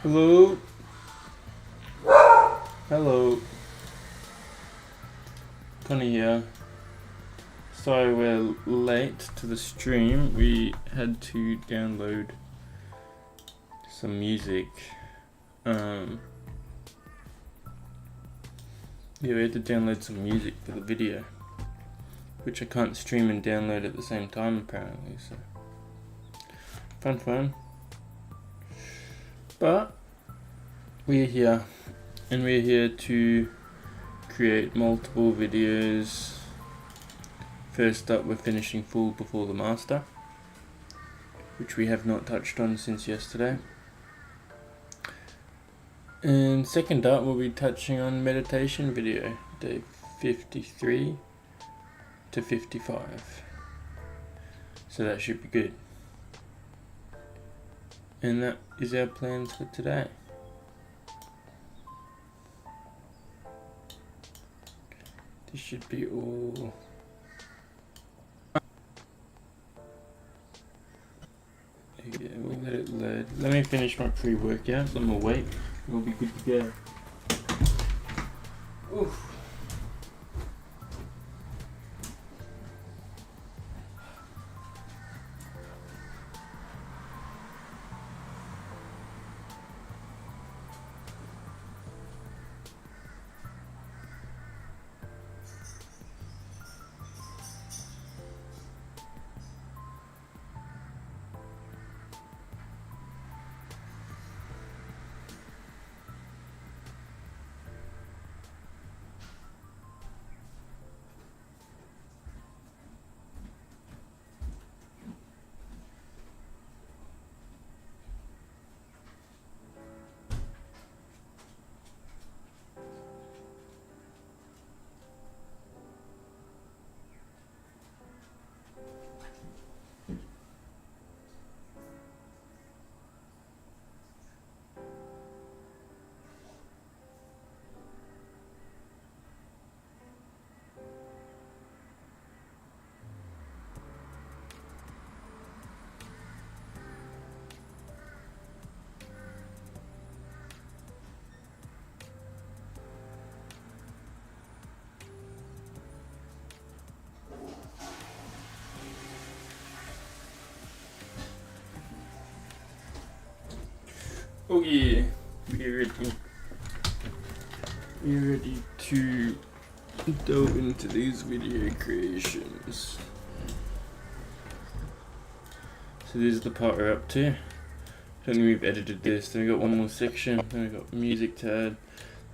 Hello? Hello. Connie here. Sorry we're late to the stream. We had to download some music. Yeah, we had to download some music for the video, which I can't stream and download at the same time apparently, so fun. But we're here, and we're here to create multiple videos. First up, we're finishing Fool Before the Master, which we have not touched on since yesterday. And second up, we'll be touching on meditation video, day 53 to 55. So that should be good. And that is our plans for today. This should be all. Yeah, we'll let it load. Let me finish my pre-workout, then we'll wait. We'll be good to go. Oof. Oh yeah, we're ready. We're ready to delve into these video creations. So this is the part we're up to. I don't think we've edited this. Then we got one more section. Then we got music to add.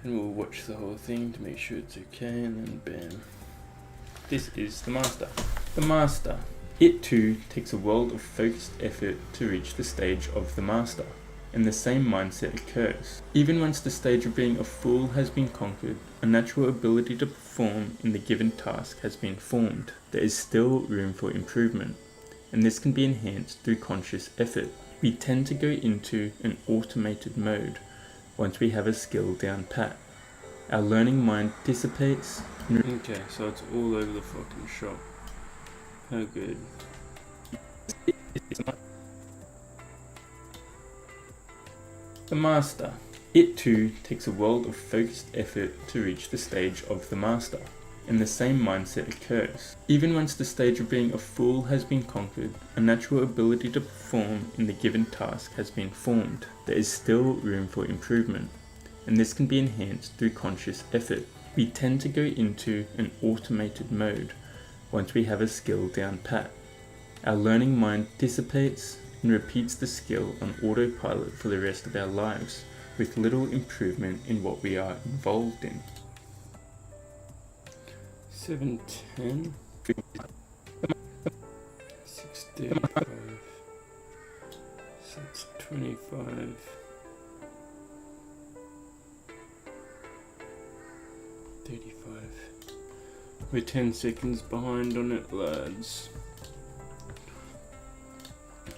And we'll watch the whole thing to make sure it's okay. And then bam. This is the master. The master. It too takes a world of focused effort to reach the stage of the master. And the same mindset occurs. Even once the stage of being a fool has been conquered, a natural ability to perform in the given task has been formed, there is still room for improvement, and this can be enhanced through conscious effort. We tend to go into an automated mode once we have a skill down pat. Our learning mind dissipates. Okay, so it's all over the fucking shop. How good. The master. It too takes a world of focused effort to reach the stage of the master, and the same mindset occurs. Even once the stage of being a fool has been conquered, a natural ability to perform in the given task has been formed, there is still room for improvement, and this can be enhanced through conscious effort. We tend to go into an automated mode once we have a skill down pat. Our learning mind dissipates and repeats the skill on autopilot for the rest of our lives, with little improvement in what we are involved in. 7:10, 6:35, so it's 25. 35. We're 10 seconds behind on it, lads.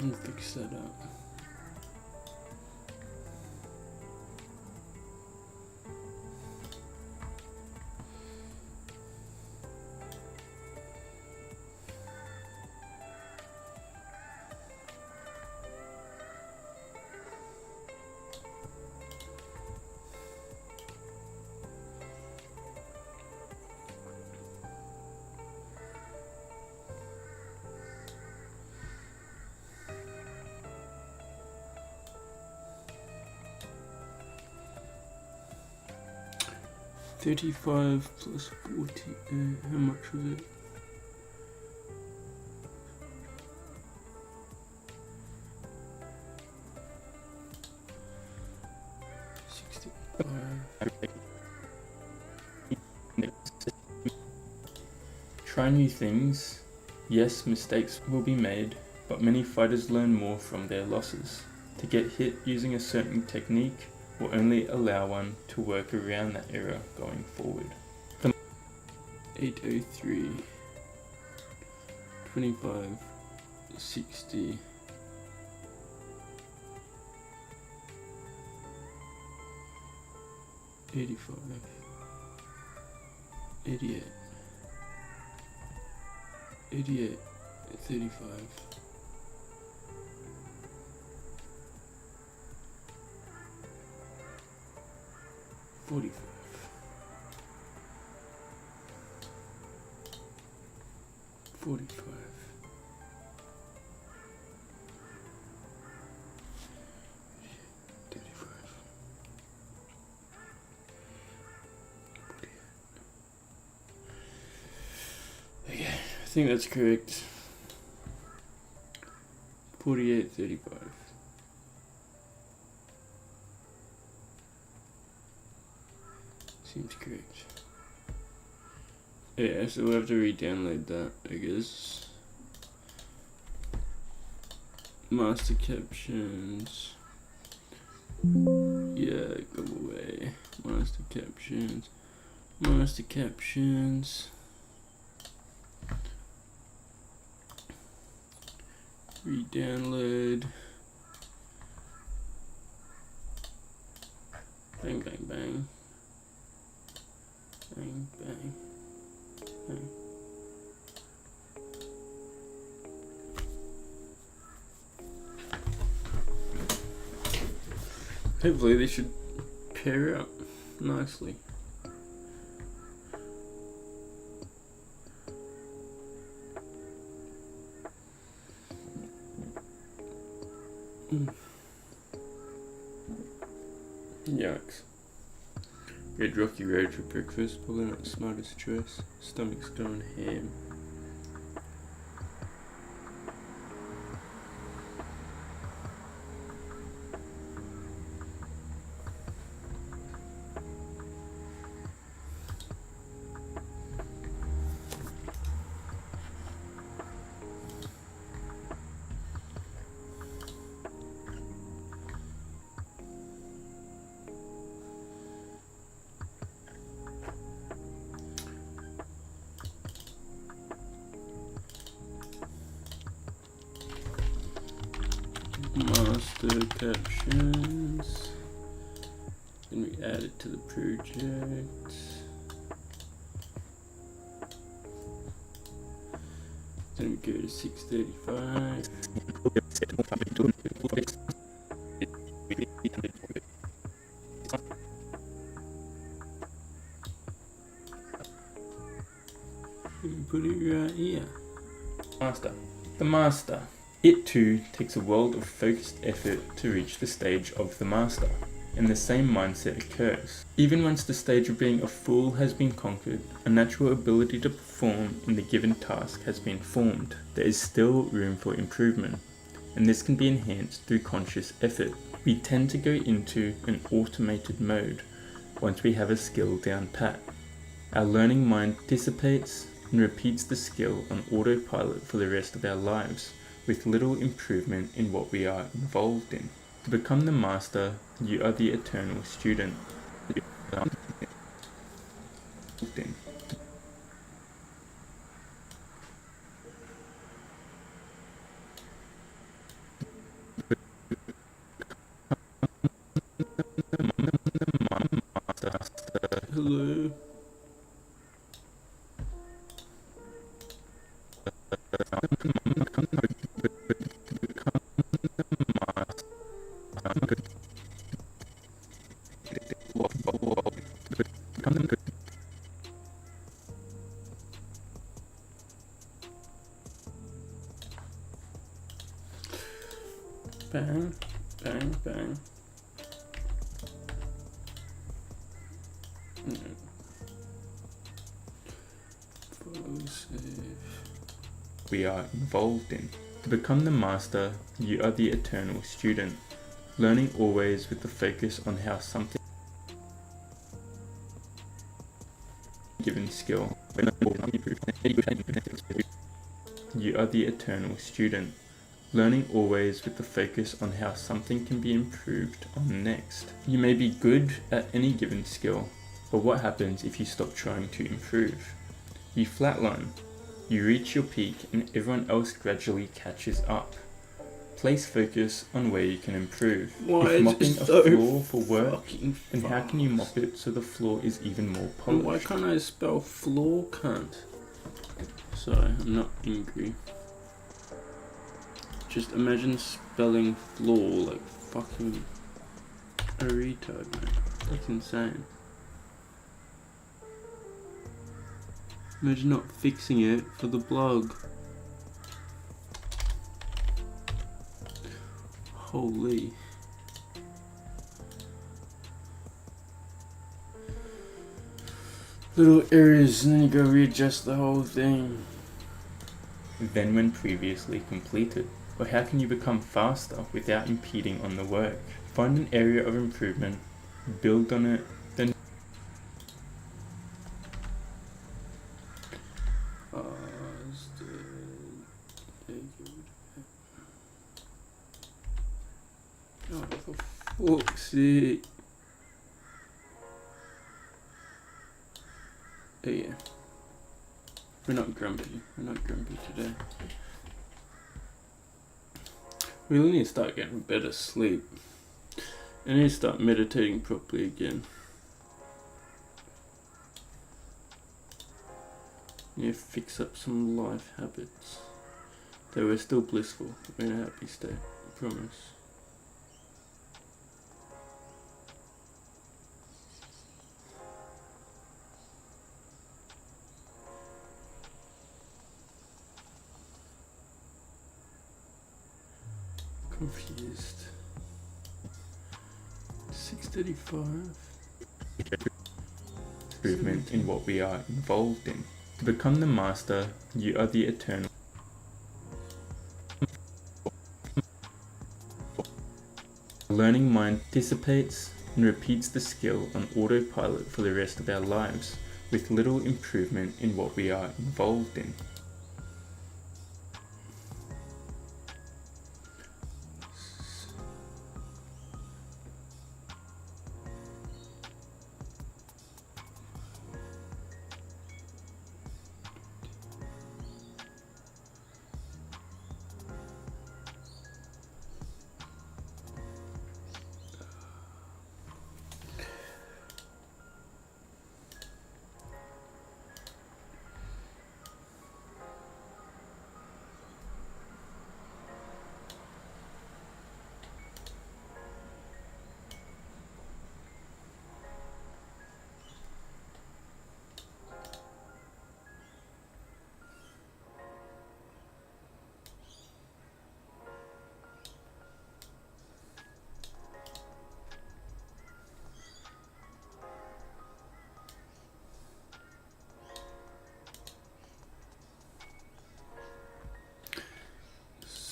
I'll fix that up. 35 plus 40, how much was it? Try new things. Yes, mistakes will be made, but many fighters learn more from their losses. To get hit using a certain technique will only allow one to work around that error going forward. 803, 25, 60, 85, 88, 88, 35, 45, 45, 35, 48. Okay, I think that's correct. 48, 35. Seems correct. Yeah, so we'll have to re-download that, I guess. Master captions. Yeah, go away. Master captions. Master captions. Re-download. Bang, bang, bang. Bang, bang, bang. Hopefully they should pair up nicely. Yikes. Red Rocky Road for breakfast, probably not the smartest choice. Stomach's going ham. Master captions. Then we add it to the project. Then we go to 635. And put it right here. Master. The Master. It too takes a world of focused effort to reach the stage of the Master, and the same mindset occurs. Even once the stage of being a fool has been conquered, a natural ability to perform in the given task has been formed, there is still room for improvement, and this can be enhanced through conscious effort. We tend to go into an automated mode once we have a skill down pat. Our learning mind dissipates and repeats the skill on autopilot for the rest of our lives, with little improvement in what we are involved in. To become the Master, you are the eternal student. Hello. Bang, bang, bang. we are involved in. To become the master, you are the eternal student, learning always with the focus on how something given skill. You are the eternal student, learning always with the focus on how something can be improved on next. You may be good at any given skill, but what happens if you stop trying to improve? You flatline. You reach your peak and everyone else gradually catches up. Place focus on where you can improve. If mopping a floor for work, then how can you mop it so the floor is even more polished? Why can't I spell floor, cunt? Sorry, I'm not angry. Just imagine spelling floor like fucking a retard, man. That's insane. Imagine not fixing it for the blog. Holy. Little errors, and then you go readjust the whole thing. Then when previously completed. Or how can you become faster without impeding on the work? Find an area of improvement, build on it, then for fuck's sake. Oh yeah. We're not grumpy today. We really need to start getting better sleep. I need to start meditating properly again. Yeah, fix up some life habits. Though we're still blissful. We're in a happy state. I promise. Confused. 6:35. Improvement in what we are involved in. To become the master, you are the eternal. The learning mind anticipates and repeats the skill on autopilot for the rest of our lives, with little improvement in what we are involved in.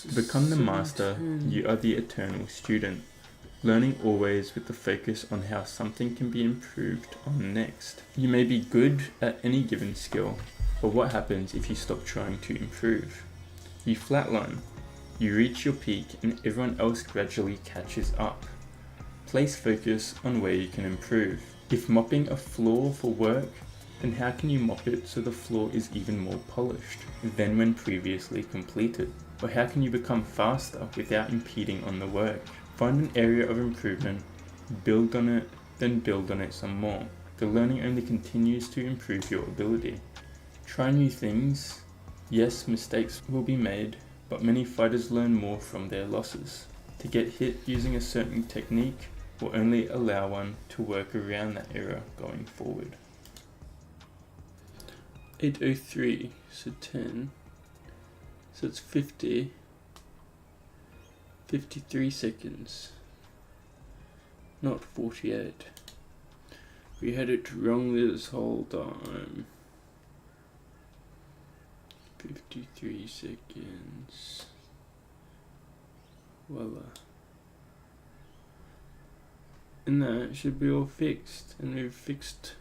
To become the master, you are the eternal student, learning always with the focus on how something can be improved on next. You may be good at any given skill, but what happens if you stop trying to improve? You flatline. You reach your peak and everyone else gradually catches up. Place focus on where you can improve. If mopping a floor for work, then how can you mop it so the floor is even more polished than when previously completed? Or how can you become faster without impeding on the work? Find an area of improvement, build on it, then build on it some more. The learning only continues to improve your ability. Try new things. Yes, mistakes will be made, but many fighters learn more from their losses. To get hit using a certain technique will only allow one to work around that error going forward. 8:03, so 10. So it's 53 seconds, not 48. We had it wrong this whole time. 53 seconds. Voila. And that should be all fixed. And we've fixed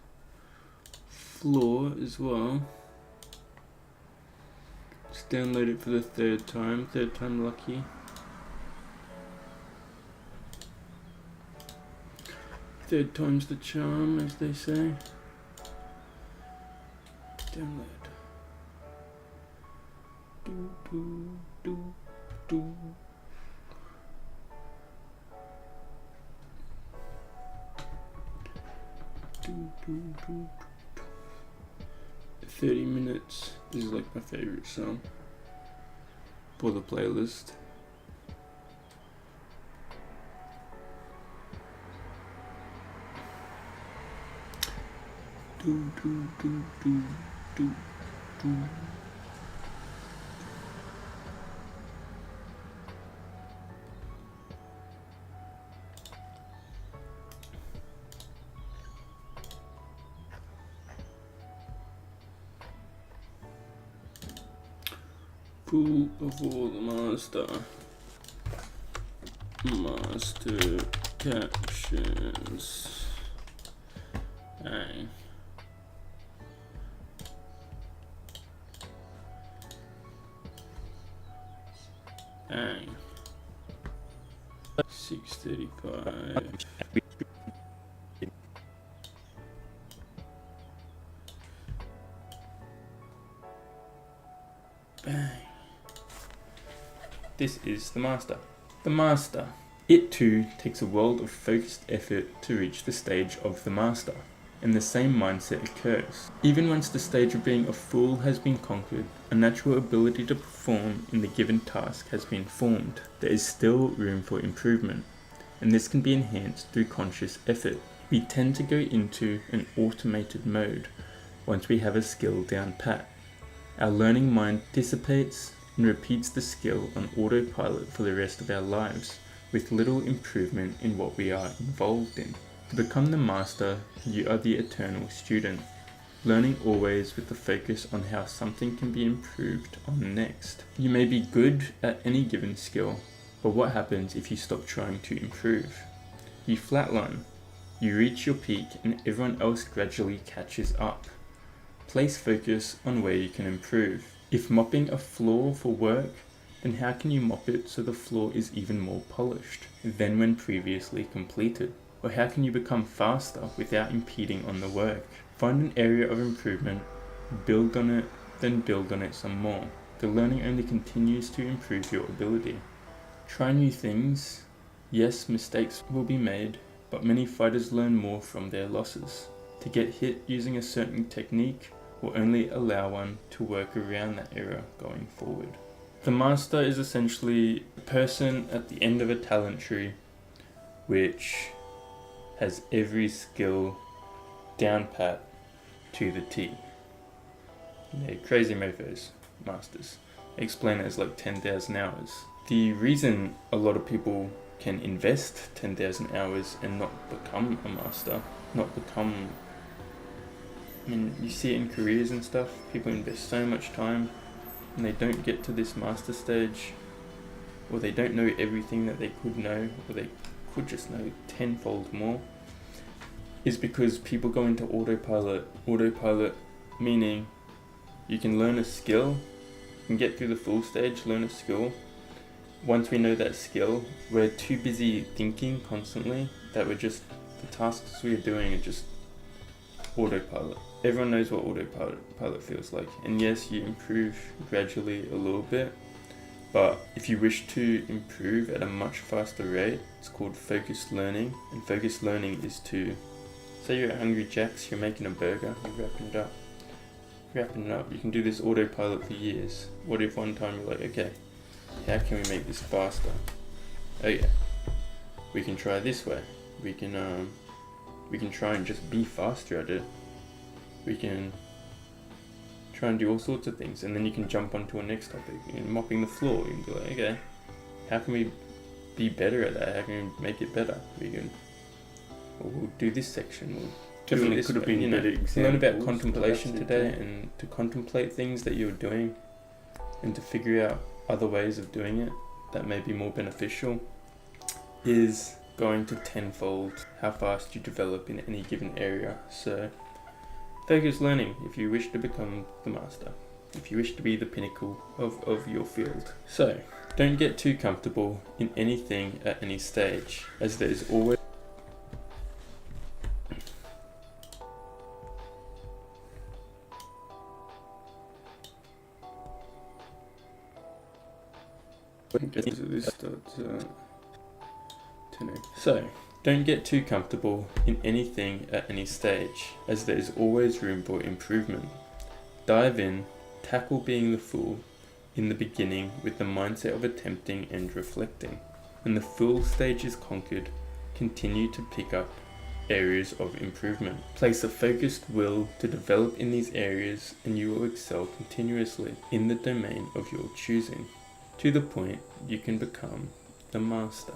floor as well. Just download it for the third time lucky. Third time's the charm, as they say. Download. Do. 30 minutes. This is like my favorite song for the playlist. Do. Pool of all the master captions. Bang. Bang. 6:35. Bang. This is the master. The master. It too takes a world of focused effort to reach the stage of the master, and the same mindset occurs. Even once the stage of being a fool has been conquered, a natural ability to perform in the given task has been formed, there is still room for improvement, and this can be enhanced through conscious effort. We tend to go into an automated mode once we have a skill down pat. Our learning mind dissipates and repeats the skill on autopilot for the rest of our lives, with little improvement in what we are involved in. To become the master, you are the eternal student, learning always with the focus on how something can be improved on next. You may be good at any given skill, but what happens if you stop trying to improve? You flatline. You reach your peak and everyone else gradually catches up. Place focus on where you can improve. If mopping a floor for work, then how can you mop it so the floor is even more polished than when previously completed? Or how can you become faster without impeding on the work? Find an area of improvement, build on it, then build on it some more. The learning only continues to improve your ability. Try new things. Yes, mistakes will be made, but many fighters learn more from their losses. To get hit using a certain technique will only allow one to work around that error going forward. The master is essentially a person at the end of a talent tree which has every skill down pat to the T. They're crazy mofos, masters. I explain it as like 10,000 hours. The reason a lot of people can invest 10,000 hours and not become a master, I mean, you see it in careers and stuff, people invest so much time and they don't get to this master stage, or they don't know everything that they could know, or they could just know tenfold more, is because people go into autopilot. Autopilot meaning you can learn a skill, you can get through the full stage, learn a skill. Once we know that skill, we're too busy thinking constantly that the tasks we're doing are just autopilot. Everyone knows what autopilot feels like, and yes, you improve gradually a little bit, but if you wish to improve at a much faster rate, it's called focused learning. And focused learning is to, say you're at Hungry Jack's, you're making a burger, you're wrapping it up, you can do this autopilot for years. What if one time you're like, okay, how can we make this faster? Oh yeah, we can try this way. We can try and just be faster at it. We can try and do all sorts of things, and then you can jump onto a next topic. Mopping the floor, you can be like, okay, how can we be better at that? How can we make it better? We'll do this section. We'll Definitely this could have been better examples. Learn about contemplation today, and to contemplate things that you're doing and to figure out other ways of doing it that may be more beneficial is going to tenfold how fast you develop in any given area. So focus learning if you wish to become the master, if you wish to be the pinnacle of your field. So don't get too comfortable in anything at any stage, as there's always So, don't get too comfortable in anything at any stage, as there is always room for improvement. Dive in, tackle being the fool in the beginning with the mindset of attempting and reflecting. When the fool stage is conquered, continue to pick up areas of improvement. Place a focused will to develop in these areas, and you will excel continuously in the domain of your choosing, to the point you can become the master.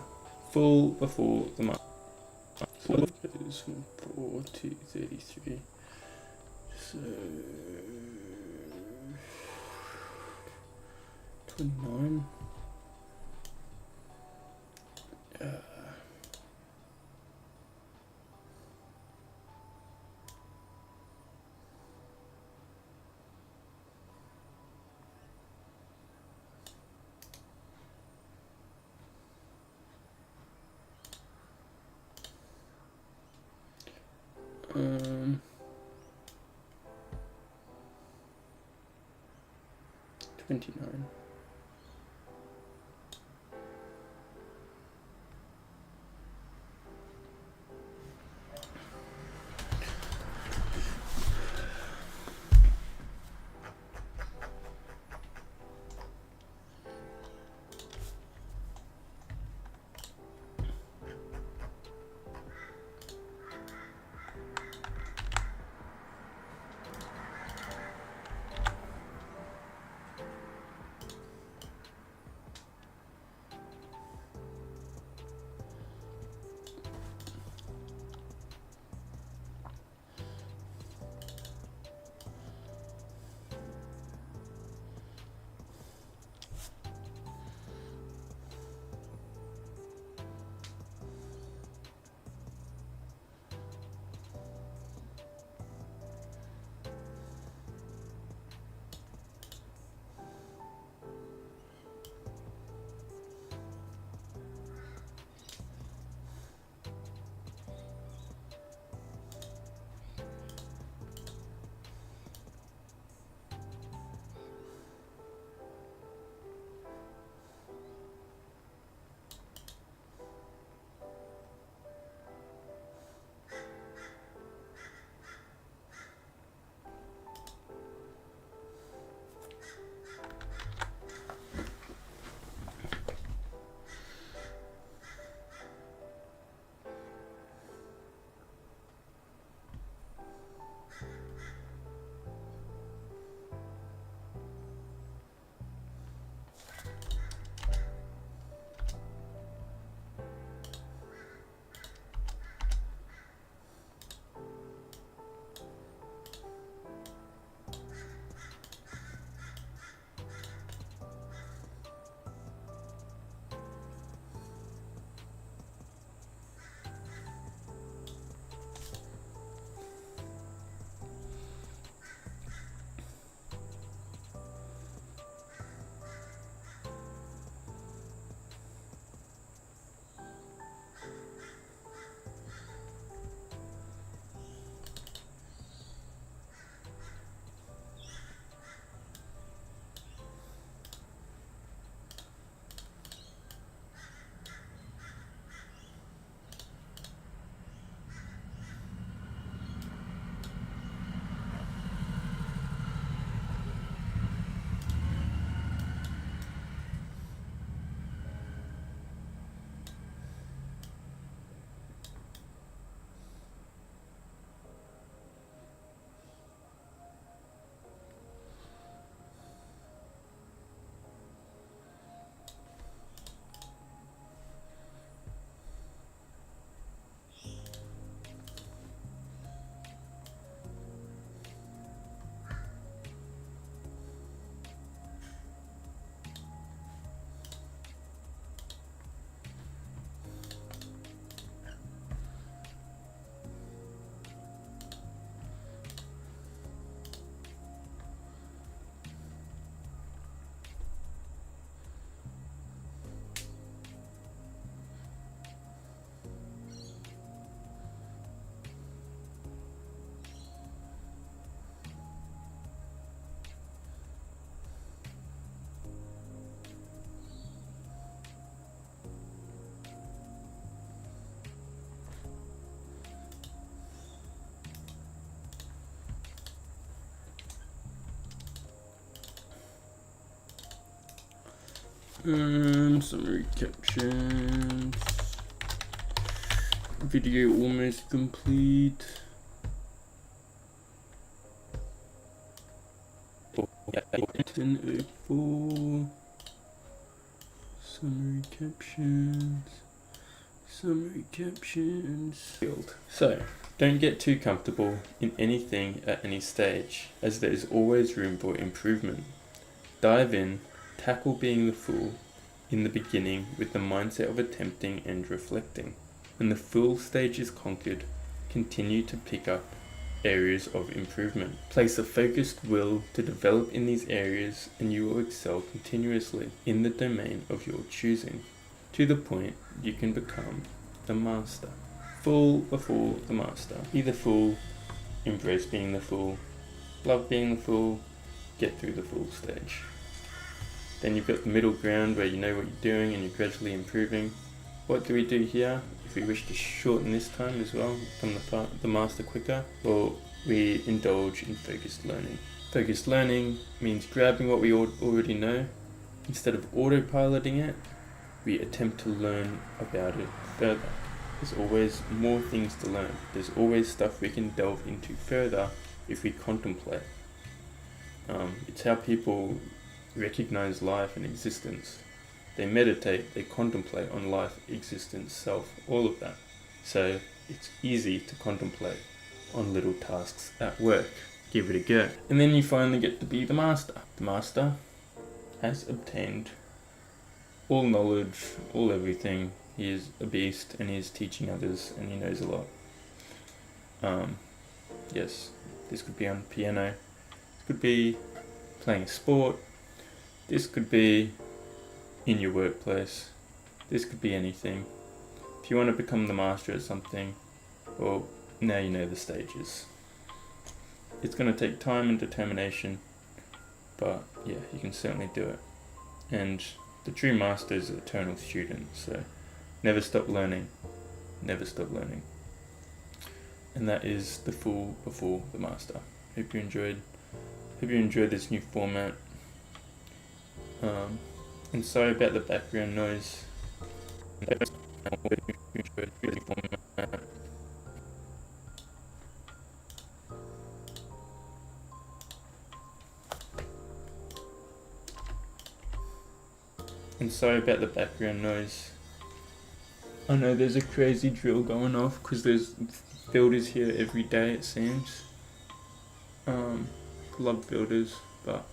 Full before the master. So goes from 4 to 33. So 29. Um, 29. Summary captions. Video almost complete. .04. Summary captions. Summary captions. Field. So, don't get too comfortable in anything at any stage, as there is always room for improvement. Dive in, tackle being the fool in the beginning with the mindset of attempting and reflecting. When the fool stage is conquered, continue to pick up areas of improvement. Place a focused will to develop in these areas and you will excel continuously in the domain of your choosing, to the point you can become the master. Fool before the master. Be the fool, embrace being the fool, love being the fool, get through the fool stage. Then you've got the middle ground where you know what you're doing and you're gradually improving. What do we do here? If we wish to shorten this time as well, become the master quicker, well, we indulge in focused learning. Focused learning means grabbing what we already know. Instead of autopiloting it, we attempt to learn about it further. There's always more things to learn. There's always stuff we can delve into further if we contemplate. It's how people recognize life and existence. They meditate, they contemplate on life, existence, self, all of that. So it's easy to contemplate on little tasks at work. Give it a go. And then you finally get to be the master. The master has obtained all knowledge, all everything. He is a beast and he is teaching others and he knows a lot. Yes, this could be on piano. This could be playing a sport. This could be in your workplace. This could be anything. If you want to become the master at something, well, now you know the stages. It's going to take time and determination, but yeah, you can certainly do it. And the true master is an eternal student, so never stop learning. Never stop learning. And that is the fool before the master. Hope you enjoyed this new format. And sorry about the background noise. I know there's a crazy drill going off because there's builders here every day, it seems. Love builders, but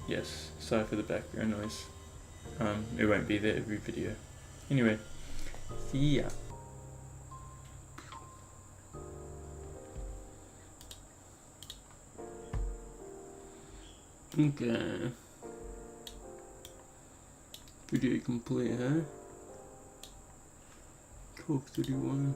yes, sorry for the background noise. It won't be there every video. Anyway, see ya. Okay. Video complete, huh? 12:31.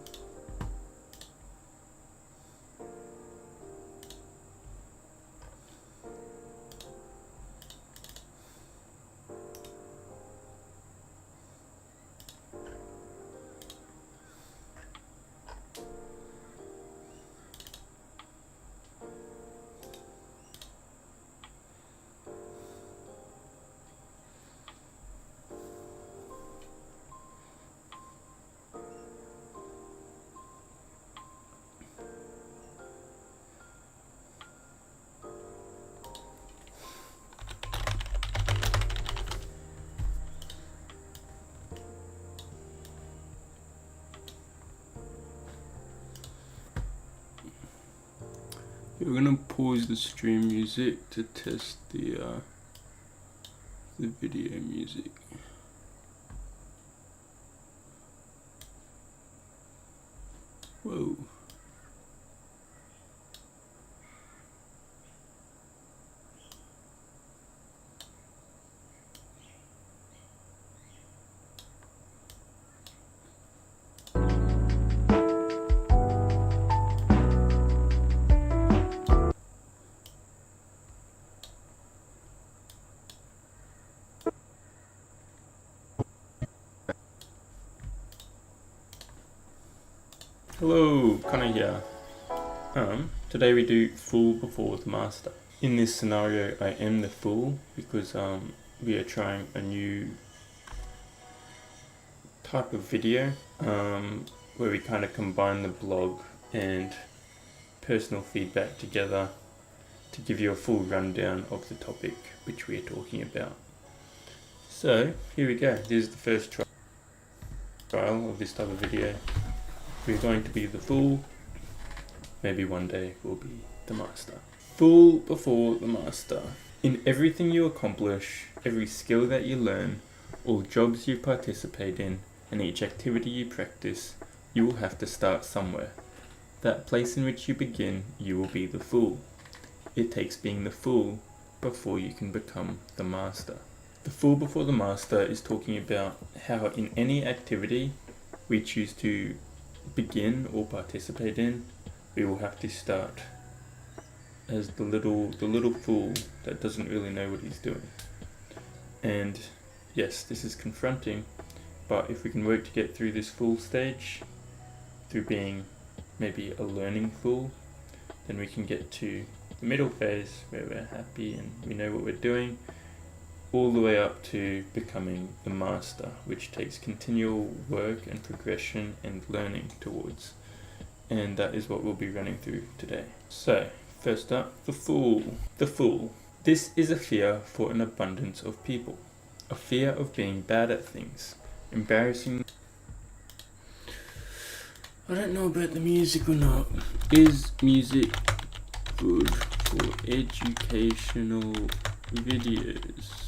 We're gonna pause the stream music to test the video music. Whoa. Hello, Connor here. Today we do fool before the master. In this scenario, I am the fool because we are trying a new type of video where we kind of combine the blog and personal feedback together to give you a full rundown of the topic which we are talking about. So here we go. This is the first trial of this type of video. We're going to be the fool. Maybe one day we'll be the master. Fool before the master. In everything you accomplish, every skill that you learn, all jobs you participate in, and each activity you practice, you will have to start somewhere. That place in which you begin, you will be the fool. It takes being the fool before you can become the master. The fool before the master is talking about how in any activity we choose to begin or participate in, we will have to start as the little fool that doesn't really know what he's doing. And yes, this is confronting, but if we can work to get through this fool stage, through being maybe a learning fool, then we can get to the middle phase where we're happy and we know what we're doing, all the way up to becoming the master, which takes continual work and progression and learning towards. And that is what we'll be running through today. So, first up, the fool. The fool. This is a fear for an abundance of people. A fear of being bad at things. Embarrassing. I don't know about the music or not. Is music good for educational videos?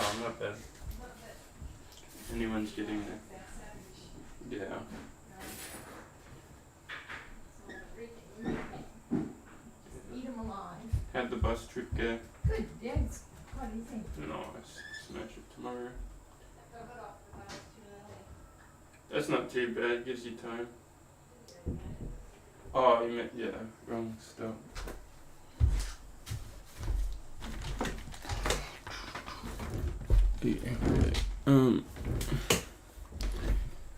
Oh, not bad. Anyone's getting there. Yeah. Eat them alive. How'd the bus trip go? Good, yeah, it's quite easy. Nice. Smash it tomorrow. That's not too bad, gives you time. Oh, you meant, yeah, wrong stuff. Yeah,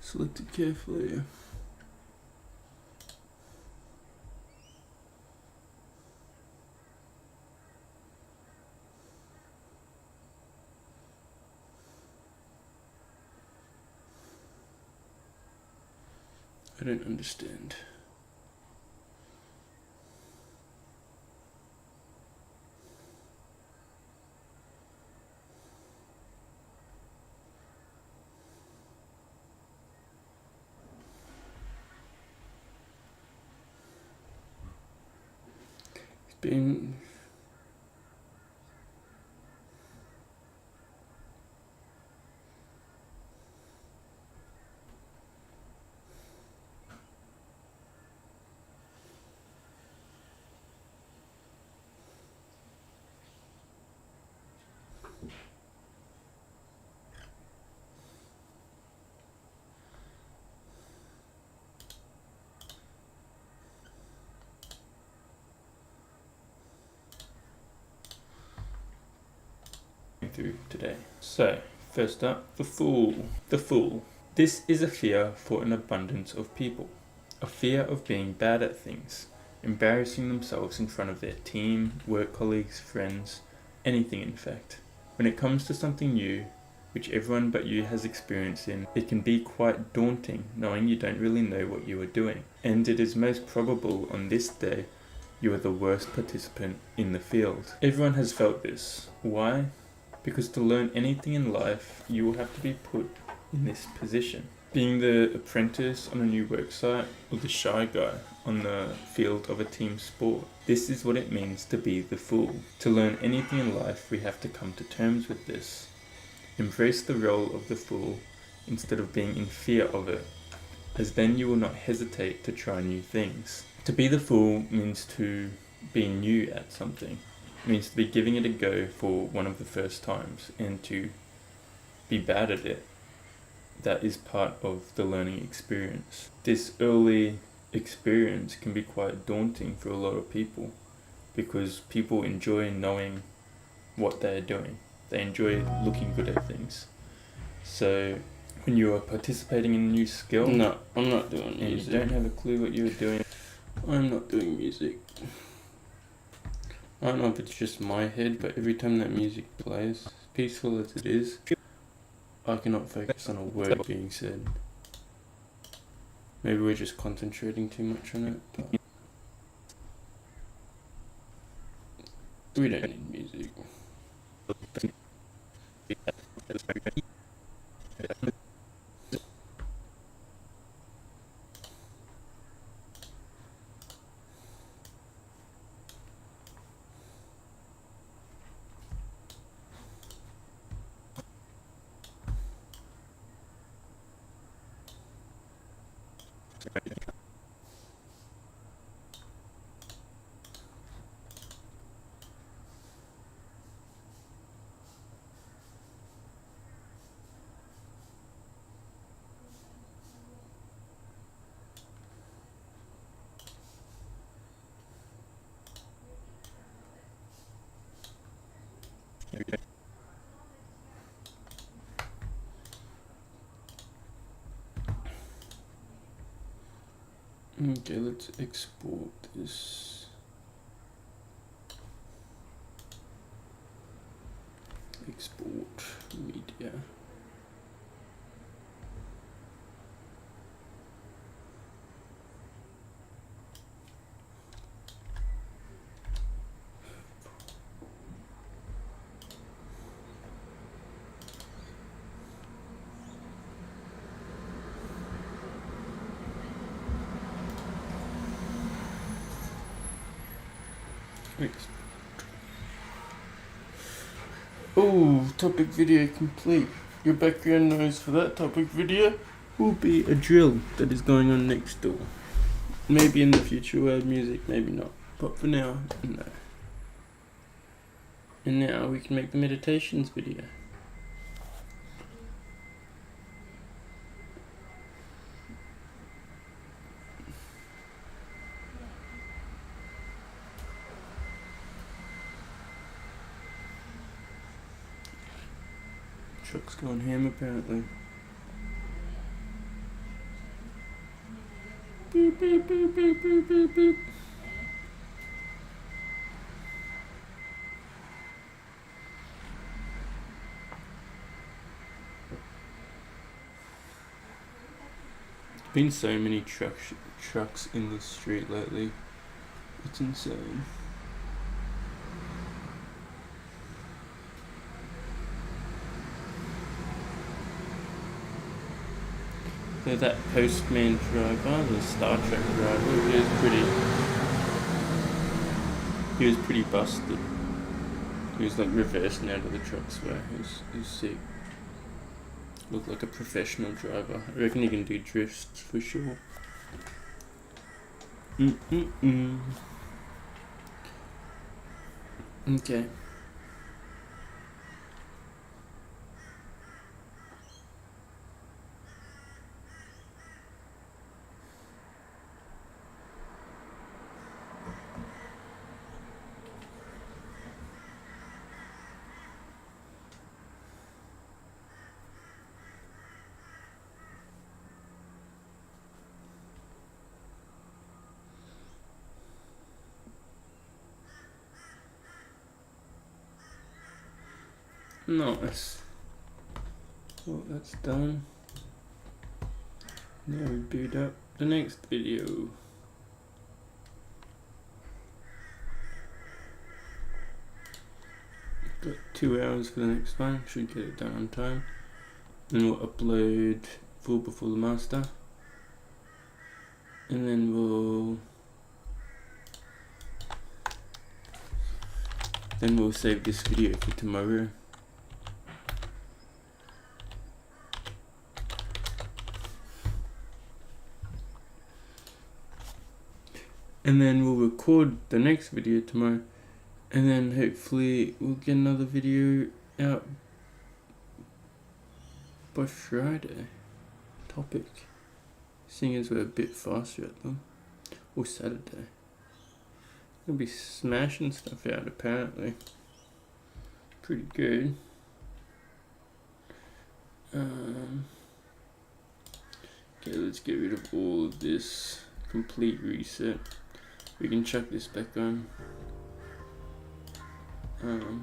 select it carefully. I don't understand. It's been through today. So, first up, the fool. The fool. This is a fear for an abundance of people. A fear of being bad at things, embarrassing themselves in front of their team, work colleagues, friends, anything in fact. When it comes to something new, which everyone but you has experience in, it can be quite daunting knowing you don't really know what you are doing. And it is most probable on this day you are the worst participant in the field. Everyone has felt this. Why? Because to learn anything in life, you will have to be put in this position. Being the apprentice on a new work site or the shy guy on the field of a team sport. This is what it means to be the fool. To learn anything in life, we have to come to terms with this. Embrace the role of the fool instead of being in fear of it, as then you will not hesitate to try new things. To be the fool means to be new at something. It means to be giving it a go for one of the first times and to be bad at it. That is part of the learning experience. This early experience can be quite daunting for a lot of people, because people enjoy knowing what they're doing. They enjoy looking good at things. So when you are participating in a new skill, No, I'm not doing and you music. don't have a clue what you're doing, I'm not doing music. I don't know if it's just my head, but every time that music plays, as peaceful as it is, I cannot focus on a word being said. Maybe we're just concentrating too much on it, but we don't need music. Okay, let's export this. Export media. Oh, topic video complete. Your background noise for that topic video will be a drill that is going on next door. Maybe in the future we'll add music, maybe not. But for now, no. And now we can make the meditations video. Truck's going ham apparently. Beep beep beep beep beep beep beep. Been so many trucks in this street lately. It's insane. So that postman driver, the Star Trek driver, he was pretty busted. He was like reversing out of the truck's way. He was sick. Looked like a professional driver. I reckon he can do drifts for sure. Okay. Nice. Well, that's done. Now we boot up the next video. Got 2 hours for the next one. Should get it done on time. Then we'll upload full before the master. And then we'll save this video for tomorrow. And then we'll record the next video tomorrow, and then hopefully we'll get another video out by Friday. Topic, seeing as we're a bit faster at them. or Saturday. I'll be smashing stuff out apparently. Pretty good. Okay, let's get rid of all of this. Complete reset. We can chuck this back on. I'll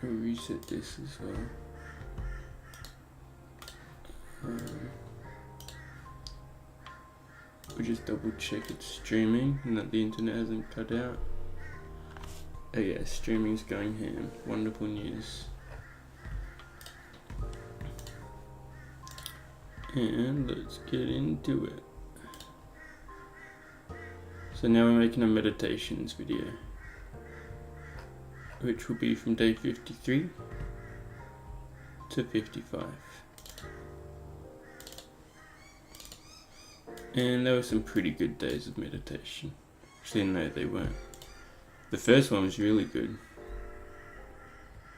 reset this as well. We'll just double check it's streaming and that the internet hasn't cut out. Oh yeah, streaming's going ham. Wonderful news. And let's get into it. So now we're making a meditations video, which will be from day 53 to 55. And there were some pretty good days of meditation. Actually, no, they weren't. The first one was really good.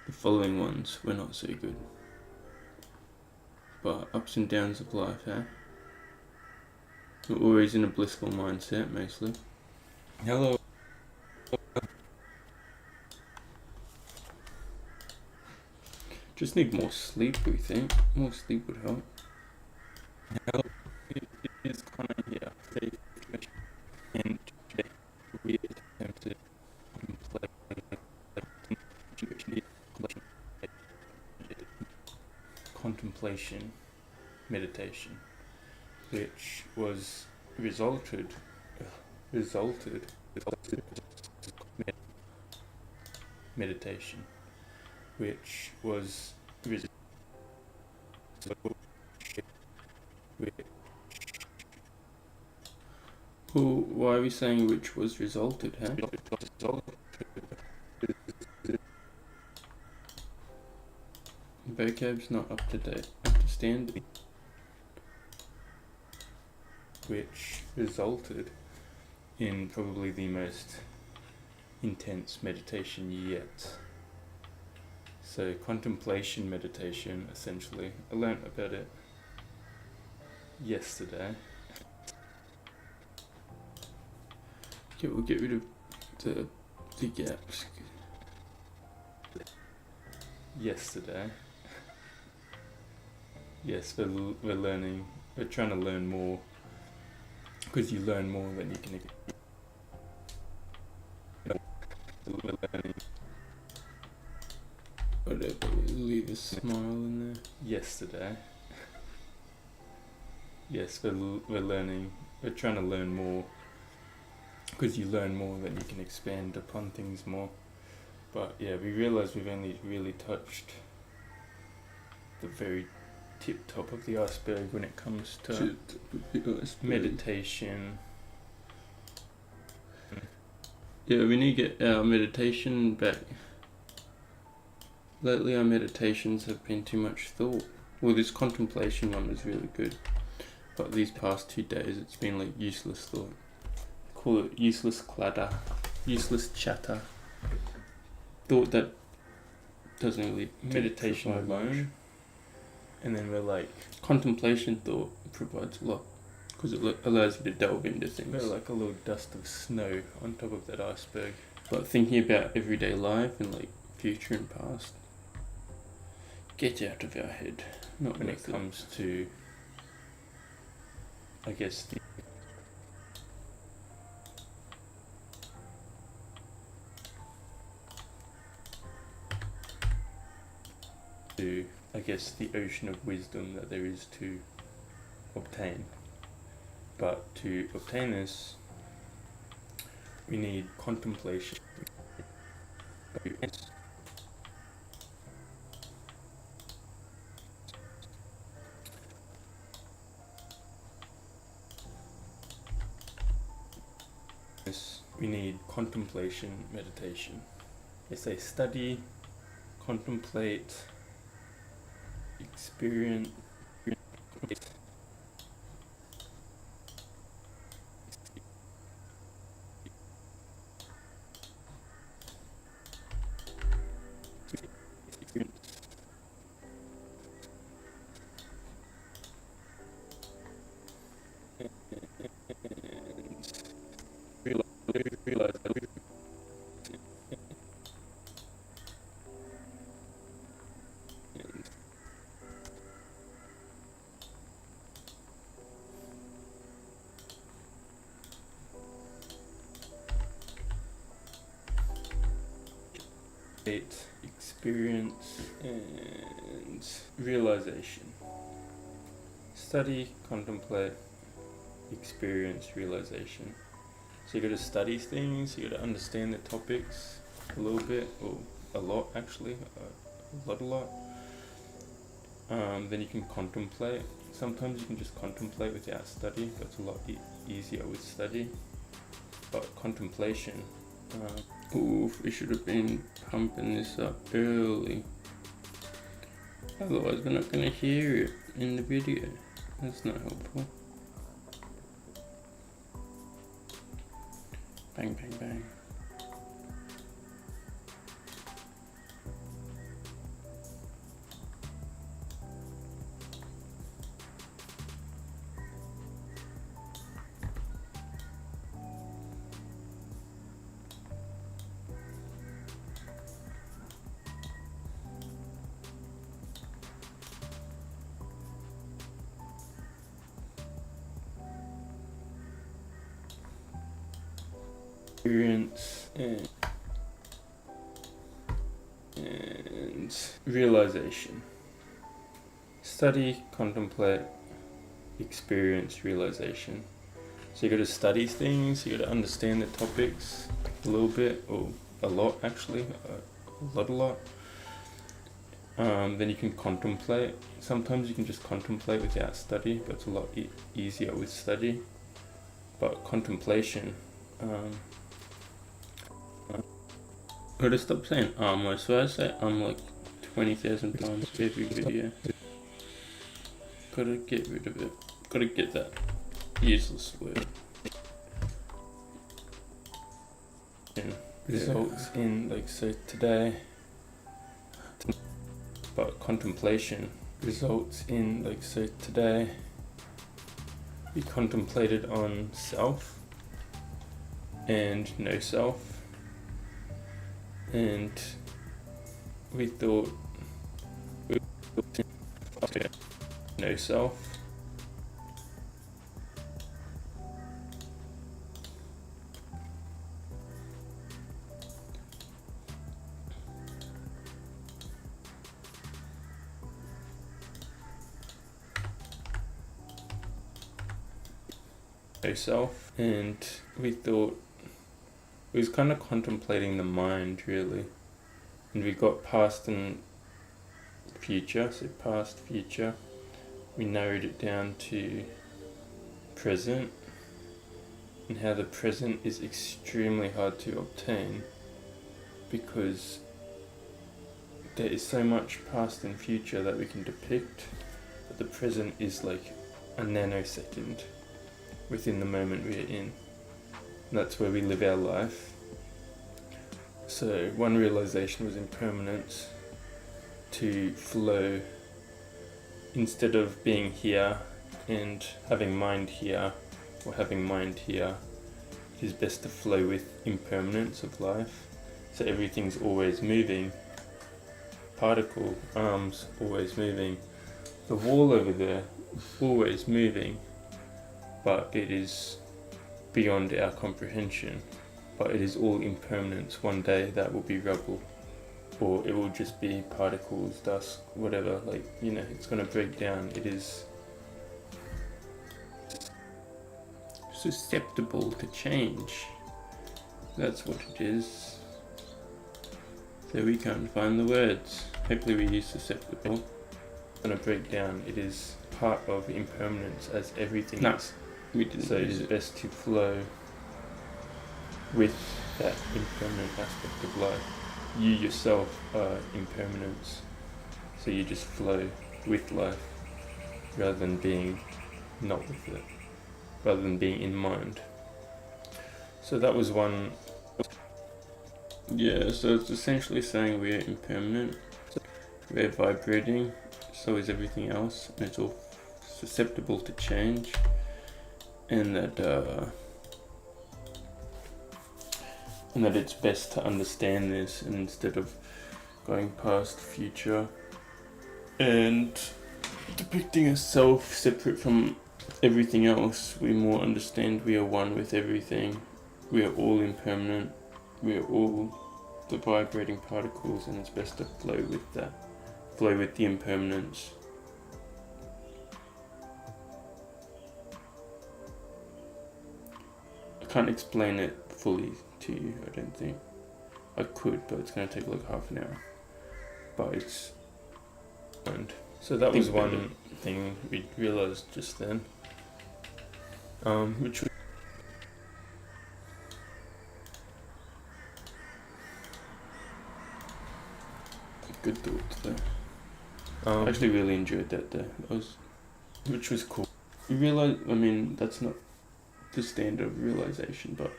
The following ones were not so good. But ups and downs of life, eh? We're always in a blissful mindset, mostly. Hello. Just need more sleep, we think. More sleep would help. Hello. It is Connor here. And today we attempt to contemplation meditation, which was resulted meditation, which was well, why are we saying which was resulted, huh? Vocab's not up to date, up to standard. Which resulted in probably the most intense meditation yet. So contemplation meditation, essentially. I learnt about it yesterday. Okay, we'll get rid of the gaps. Yesterday. Yes, we're learning. We're trying to learn more, because you learn more than you can. We're learning. Whatever. We'll leave a smile in there. Yesterday. Yes, we're learning. We're trying to learn more, because you learn more than you can expand upon things more. But yeah, we realize we've only really touched the very tip top of the iceberg when it comes to meditation. Yeah, we need to get our meditation back. Lately our meditations have been too much thought. Well, this contemplation one was really good, but these past 2 days it's been like useless thought. Call it useless clatter, useless chatter. Thought that doesn't really meditation alone. And then we're like, contemplation thought provides a lot, because it allows you to delve into things. We're like a little dust of snow on top of that iceberg. But thinking about everyday life and like future and past, get out of our head. Not when it comes to, I guess, the ocean of wisdom that there is to obtain. But to obtain this, we need contemplation. We need contemplation meditation. They say study, contemplate, experience. realize that experience and realization. Study, contemplate, experience, realization. So you got to study things, you got to understand the topics a little bit, or a lot actually, a lot. Then you can contemplate. Sometimes you can just contemplate without study. That's a lot easier with study. But contemplation. Oof, we should have been pumping this up early. Otherwise we're not going to hear it in the video. That's not helpful. Bang, bang, bang. Experience and realization. Study, contemplate, experience, realization. So you got to study things, you got to understand the topics a little bit, or a lot actually, a lot. Then you can contemplate. Sometimes you can just contemplate without study, but it's a lot easier with study. But contemplation. I gotta stop saying so I say like 20,000 times every video. Gotta get rid of it. Gotta get that useless word. And results in, like, so today. But contemplation results in, like, so today we contemplated on self and no self. And we thought no self. No self. And we thought it was kind of contemplating the mind, really. And we got past and future, so past, future. We narrowed it down to present, and how the present is extremely hard to obtain because there is so much past and future that we can depict, but the present is like a nanosecond within the moment we're in. That's where we live our life. So one realization was impermanence, to flow instead of being here and having mind here or having mind here. It is best to flow with impermanence of life. So everything's always moving. Particle, arms always moving. The wall over there always moving, but it is beyond our comprehension, but it is all impermanence. One day that will be rubble, or it will just be particles, dust, whatever, like, you know, it's going to break down. It is susceptible to change. That's what it is. So we can't find the words. Hopefully we use susceptible. It's going to break down. It is part of impermanence, as everything is. We didn't. So it is best to flow with that impermanent aspect of life. You yourself are impermanence, so you just flow with life rather than being not with it, rather than being in mind. So that was one. Yeah, so it's essentially saying we're impermanent, we're vibrating, so is everything else, and it's all susceptible to change. And that and that it's best to understand this, and instead of going past future and depicting a self separate from everything else, we more understand we are one with everything. We are all impermanent. We are all the vibrating particles, and it's best to flow with that. Flow with the impermanence. I can't explain it fully to you, I don't think. I could, but it's going to take like half an hour. But it's... And so that was one thing we realised just then. Which was good thoughts there. I actually really enjoyed that there. Which was cool. You realise, I mean, that's not the standard of realisation, but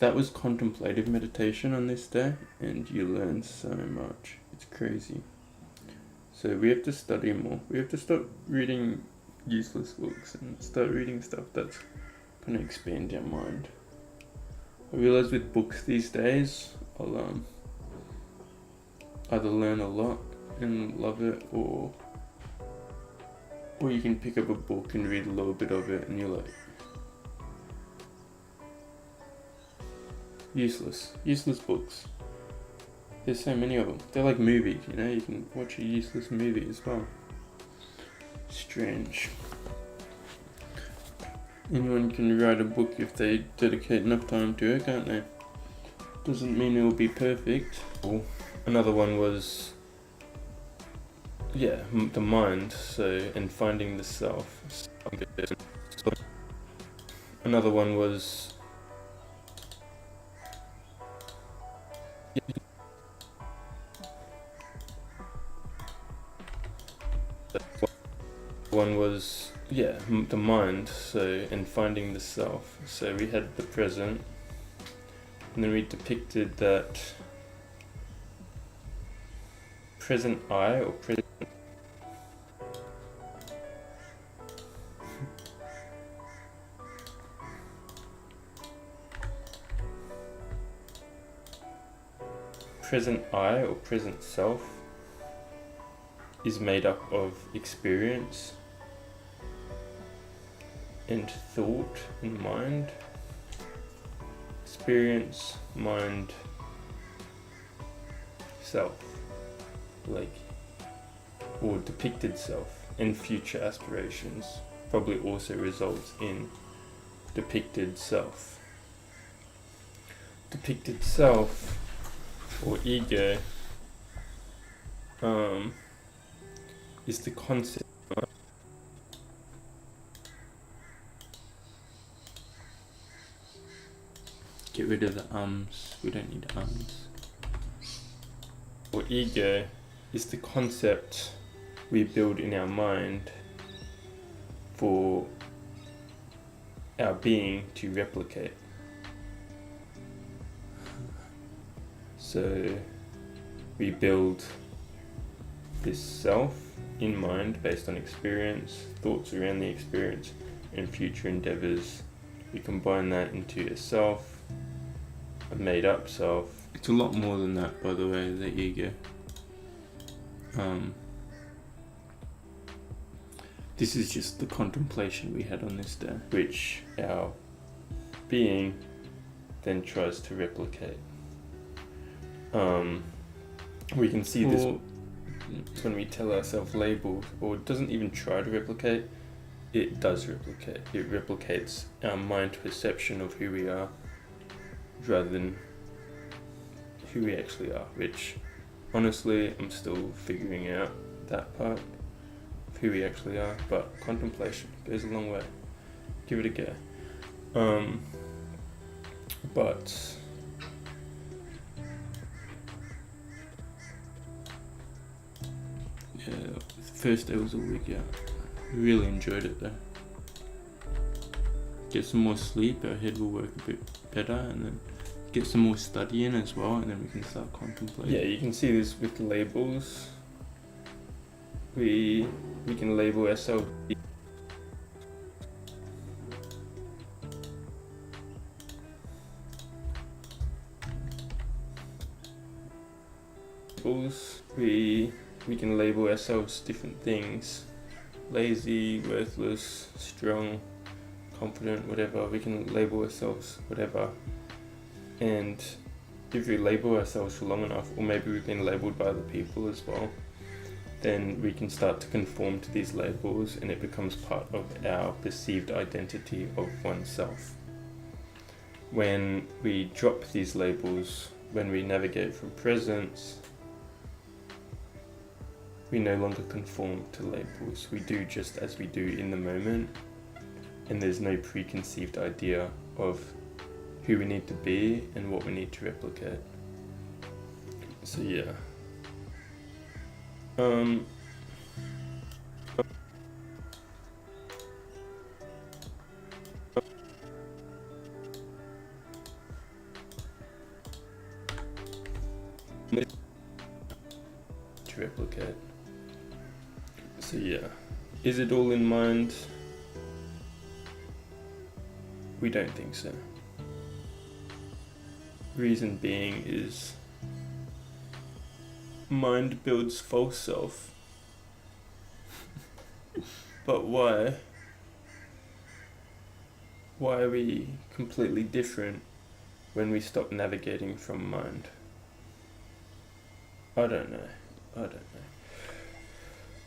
that was contemplative meditation on this day, and you learn so much. It's crazy. So we have to study more. We have to stop reading useless books and start reading stuff that's going to expand our mind. I realise with books these days, I'll either learn a lot and love it, or you can pick up a book and read a little bit of it and you're like, useless books. There's so many of them. They're like movies, you know, you can watch a useless movie as well. Strange. Anyone can write a book if they dedicate enough time to it, can't they? Doesn't mean it will be perfect. Another one was, the mind, and finding the self. Another one was, the mind, and finding the self. So we had the present, and then we depicted that present I, or present I, or present self, is made up of experience and thought and mind. Experience, mind, self, or depicted self, and future aspirations probably also results in depicted self. Depicted self, or ego, is the concept. Get rid of the ums, we don't need ums. Or ego is the concept we build in our mind for our being to replicate. So we build this self in mind based on experience, thoughts around the experience, and future endeavours. We combine that into a self, a made up self. It's a lot more than that, by the way, the ego. This is just the contemplation we had on this day, which our being then tries to replicate. We can see this when we tell ourselves labels, or it doesn't even try to replicate, it does replicate. It replicates our mind perception of who we are rather than who we actually are, which honestly I'm still figuring out that part of who we actually are, but contemplation goes a long way. Give it a go. But yeah, first day was a week out. Really enjoyed it though. Get some more sleep, our head will work a bit better, and then get some more study in as well, and then we can start contemplating. Yeah, you can see this with labels. We can label ourselves. labels. We can label ourselves different things: lazy, worthless, strong, confident, whatever. We can label ourselves whatever. And if we label ourselves for long enough, or maybe we've been labeled by other people as well, then we can start to conform to these labels, and it becomes part of our perceived identity of oneself. When we drop these labels, when we navigate from presence, we no longer conform to labels. We do just as we do in the moment, and there's no preconceived idea of who we need to be and what we need to replicate. So yeah. To replicate. So yeah. Is it all in mind? We don't think so. Reason being is mind builds false self. But why? Why are we completely different when we stop navigating from mind? I don't know.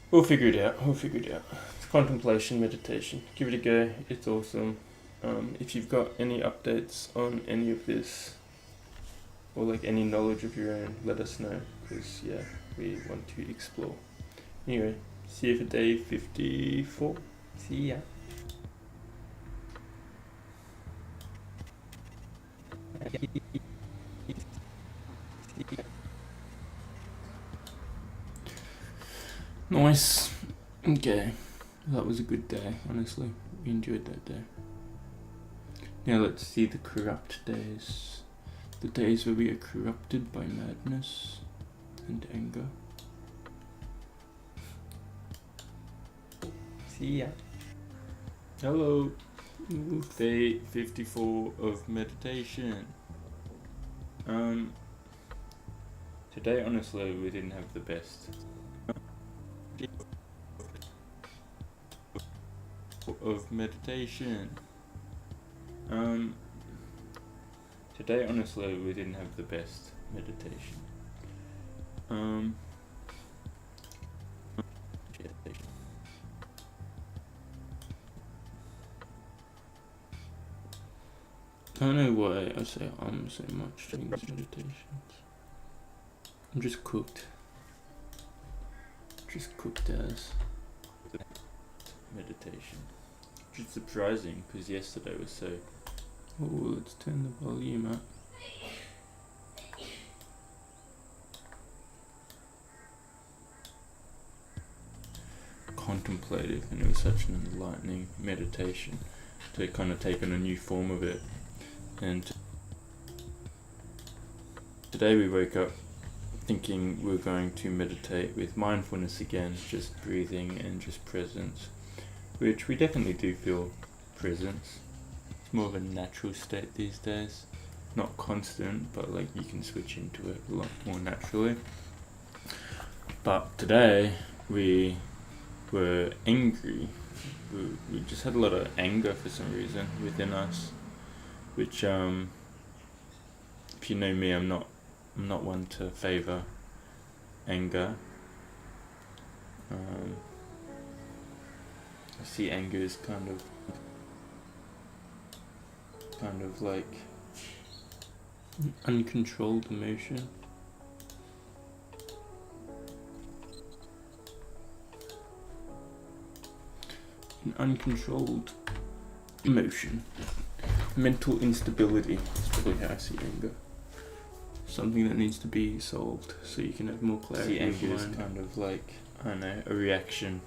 We'll figure it out. It's contemplation, meditation. Give it a go. It's awesome. If you've got any updates on any of this, or like any knowledge of your own, let us know, because yeah, we want to explore. Anyway, see you for day 54. See ya. Nice. Okay, that was a good day, honestly. We enjoyed that day. Now let's see the corrupt days. The days where we are corrupted by madness and anger. See ya. Hello. Day 54 of meditation. Today, honestly, we didn't have the best of meditation. Today, honestly, we didn't have the best meditation. I don't know why I say so much during these meditations. I'm just cooked. As meditation. Which is surprising, because yesterday was so... Oh, let's turn the volume up. Contemplative, and it was such an enlightening meditation to kind of take on a new form of it. And today we woke up thinking we're going to meditate with mindfulness again, just breathing and just presence, which we definitely do feel presence. It's more of a natural state these days, not constant, but like you can switch into it a lot more naturally. But today we were angry. We just had a lot of anger for some reason within us, which if you know me, I'm not one to favor anger. I see anger as kind of like an uncontrolled emotion. An uncontrolled emotion. Mental instability is probably how I see anger. Something that needs to be solved so you can have more clarity. See anger as kind of like, I don't know, a reaction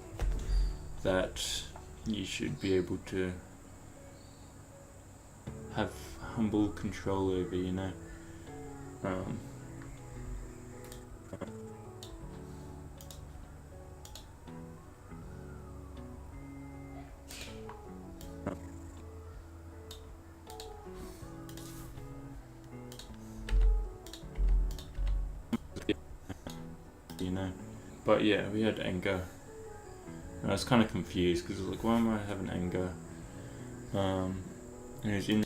that you should be able to have humble control over, you know. you know. But yeah, we had anger. And I was kind of confused because I was like, why am I having anger? And it was in.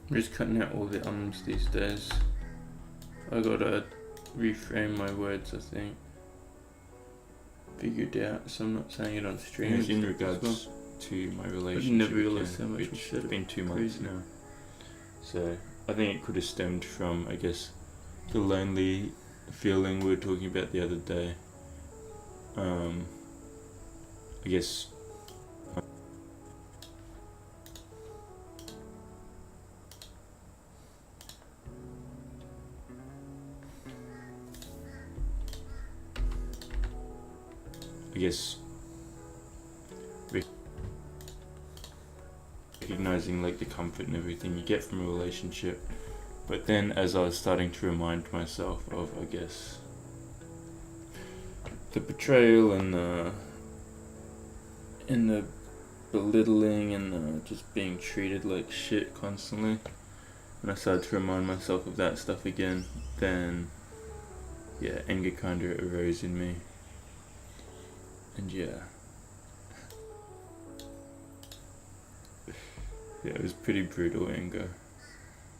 I'm just cutting out all the ums these days. I gotta reframe my words, I think. Figured out, so I'm not saying it on stream. And in regards to my relationship, I never realised how much we which said has it. been 2 months Crazy. now. So I think it could have stemmed from, I guess, the lonely feeling we were talking about the other day. I guess. Recognizing like the comfort and everything you get from a relationship, but then as I was starting to remind myself of, I guess, the betrayal and the belittling and just being treated like shit constantly, and I started to remind myself of that stuff again, then yeah, anger kind of arose in me. And yeah, it was pretty brutal anger.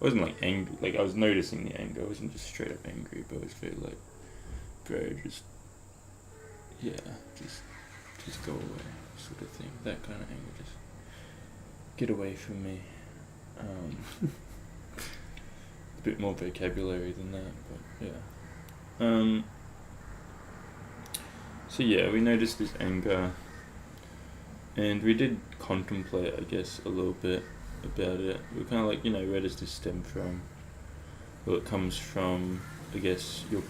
I wasn't like angry, like I was noticing the anger. I wasn't just straight up angry, but I was very like, bro, just go away, sort of thing. That kind of anger, just get away from me. A bit more vocabulary than that, but yeah. So yeah, we noticed this anger, and we did contemplate, I guess, a little bit about it. We were kind of like, where does this stem from? Well, it comes from, I guess, your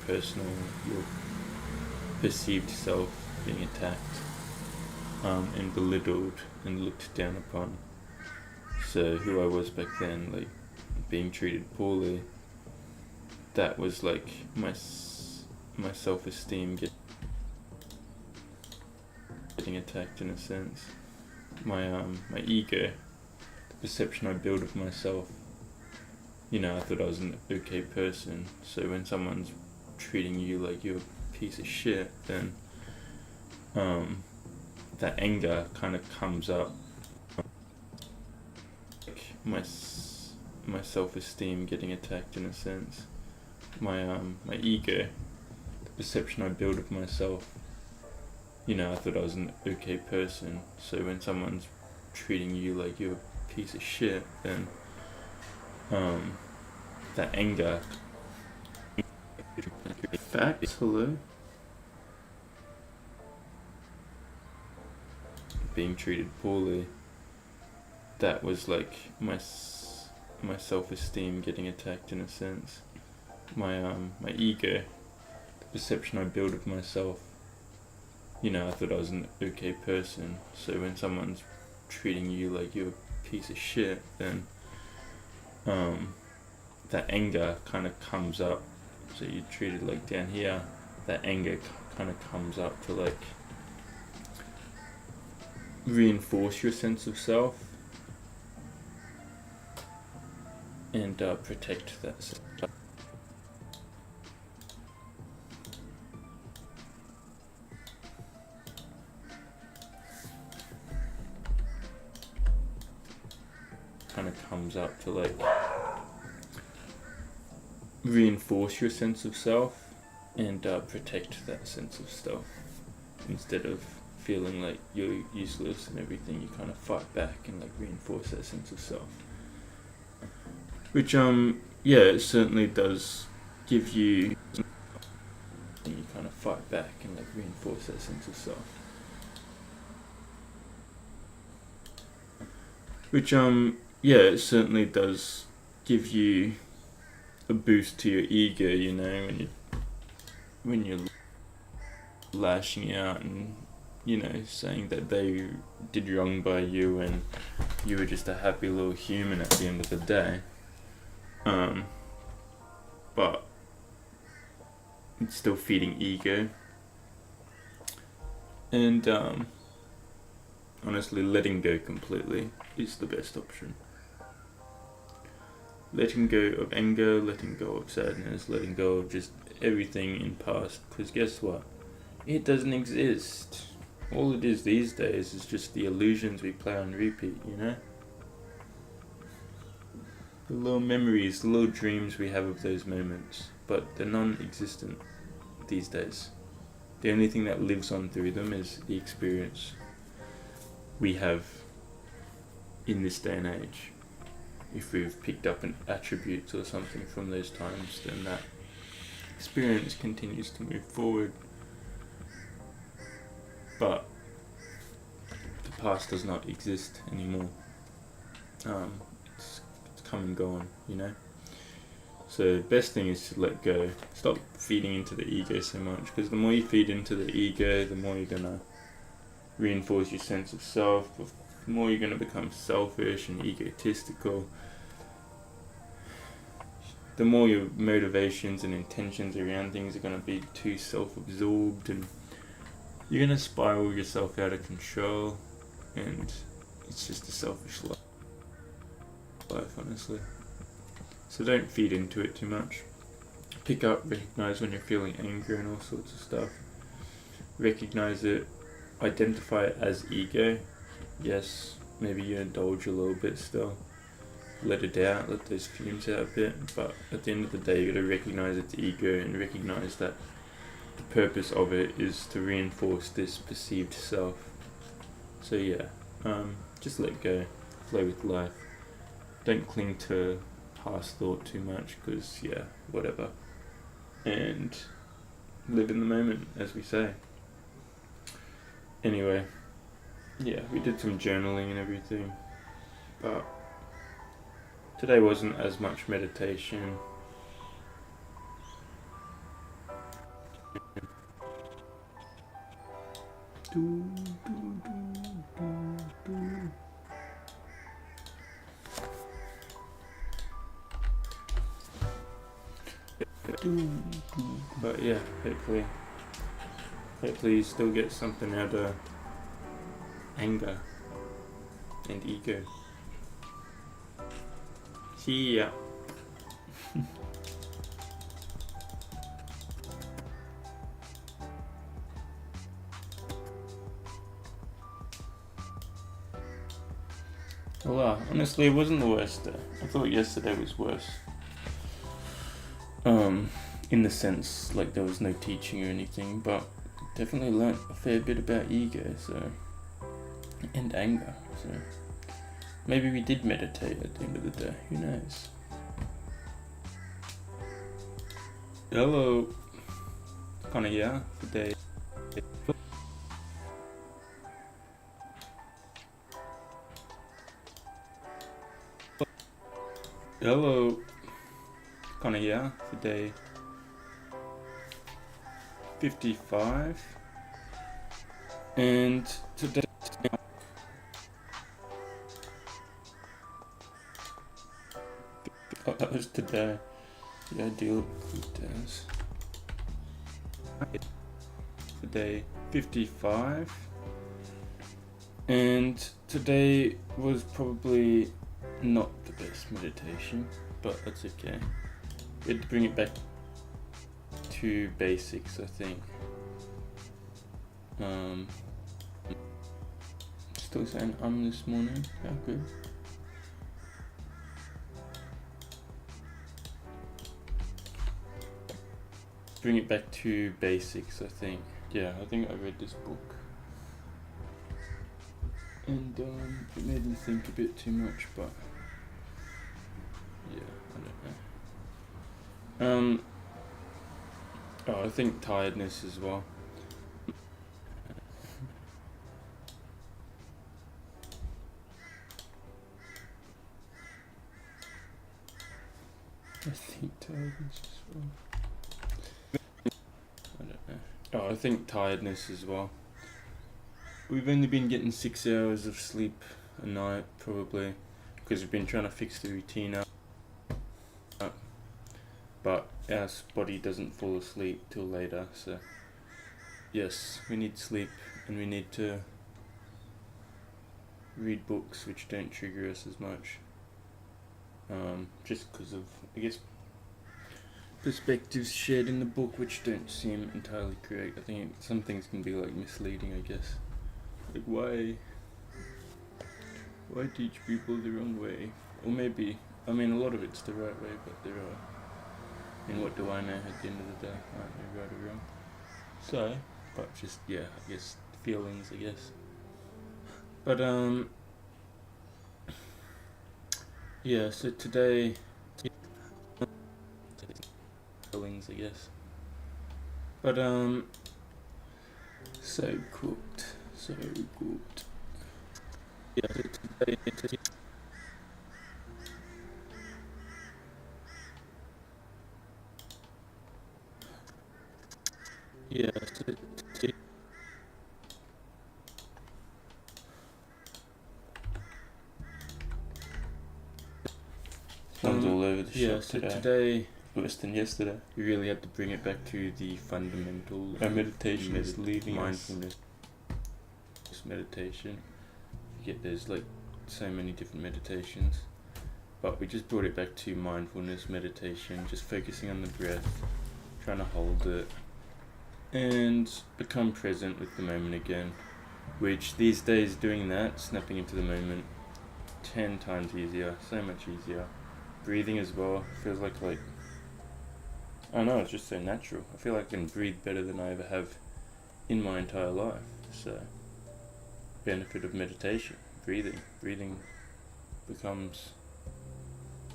perceived self being attacked, and belittled and looked down upon. So who I was back then, like, being treated poorly, that was like my self-esteem getting attacked in a sense. My ego, the perception I built of myself. I thought I was an okay person. So when someone's treating you like you're a piece of shit, then that anger kind of comes up. Like my self-esteem getting attacked in a sense. My ego, the perception I built of myself. I thought I was an okay person. So when someone's treating you like you're a piece of shit, then that anger. Facts, hello. Being treated poorly. That was like my self-esteem getting attacked in a sense. My ego, the perception I built of myself. I thought I was an okay person. So when someone's treating you like you're a piece of shit, then that anger kind of comes up. So you're treated like down here, that anger kind of comes up to like reinforce your sense of self and protect that sense. Kind of comes up to like reinforce your sense of self and protect that sense of self. Instead of feeling like you're useless and everything, you kind of fight back and like reinforce that sense of self. Which it certainly does give you. You kind of fight back and like reinforce that sense of self. Which it certainly does give you a boost to your ego, when you're lashing out and saying that they did wrong by you and you were just a happy little human at the end of the day. But it's still feeding ego. And honestly, letting go completely is the best option. letting go of anger, letting go of sadness, letting go of just everything in past. Because guess what? It doesn't exist. All it is these days is just the illusions we play on repeat, you know? The little memories, the little dreams we have of those moments, but they're non-existent these days. The only thing that lives on through them is the experience we have in this day and age. If we've picked up an attribute or something from those times, then that experience continues to move forward. But the past does not exist anymore. It's come and gone, you know? So the best thing is to let go. Stop feeding into the ego so much, because the more you feed into the ego, the more you're gonna reinforce your sense of self, the more you're gonna become selfish and egotistical. The more your motivations and intentions around things are gonna be too self-absorbed, and you're gonna spiral yourself out of control, and it's just a selfish life, honestly. So don't feed into it too much. Pick up, recognize when you're feeling anger and all sorts of stuff. Recognize it, identify it as ego. Yes, maybe you indulge a little bit still. Let it out, let those fumes out a bit, but at the end of the day you gotta recognize it's ego and recognize that the purpose of it is to reinforce this perceived self. So yeah, just let go, play with life. Don't cling to past thought too much, because yeah, whatever. And live in the moment, as we say. Anyway, yeah, we did some journaling and everything, but today wasn't as much meditation. But yeah, hopefully you still get something out of anger and ego. See ya. Well, honestly, it wasn't the worst day. I thought yesterday was worse. In the sense, like, there was no teaching or anything, but definitely learnt a fair bit about ego, so, and anger, so maybe we did meditate at the end of the day, who knows? Hello, kinda yeah, today. Hello, kinda yeah, today. 55, and today that was today. The ideal days. Today 55, and today was probably not the best meditation, but that's okay. We had to bring it back to basics, I think. Still saying this morning. Yeah, good. Bring it back to basics, I think. Yeah, I think I read this book, and it made me think a bit too much, but yeah, I don't know. I think tiredness as well. I think tiredness as well. I don't know. I think tiredness as well. We've only been getting 6 hours of sleep a night, probably, because we've been trying to fix the routine up. But our body doesn't fall asleep till later, so yes, we need sleep, and we need to read books which don't trigger us as much. just because of, I guess, perspectives shared in the book which don't seem entirely correct. I think some things can be like misleading, I guess. Like why teach people the wrong way? Or maybe, I mean, a lot of it's the right way, but there are, and what do I know at the end of the day? Aren't they right or wrong? So, but just, yeah, I guess, feelings, I guess. But, yeah, so today, feelings, I guess. But, so cooked. Yeah, so today, yeah, so today, Sounds all over the yeah, shop so today. today Worse than yesterday. we really had to bring it back to the fundamentals. Our meditation is leaving us. Mindfulness meditation. Yet there's like so many different meditations, but we just brought it back to mindfulness meditation, just focusing on the breath, trying to hold it, and become present with the moment again. Which these days, doing that, snapping into the moment, 10 times easier, so much easier. Breathing as well feels like I don't know, it's just so natural. I feel like I can breathe better than I ever have in my entire life. So, benefit of meditation, breathing becomes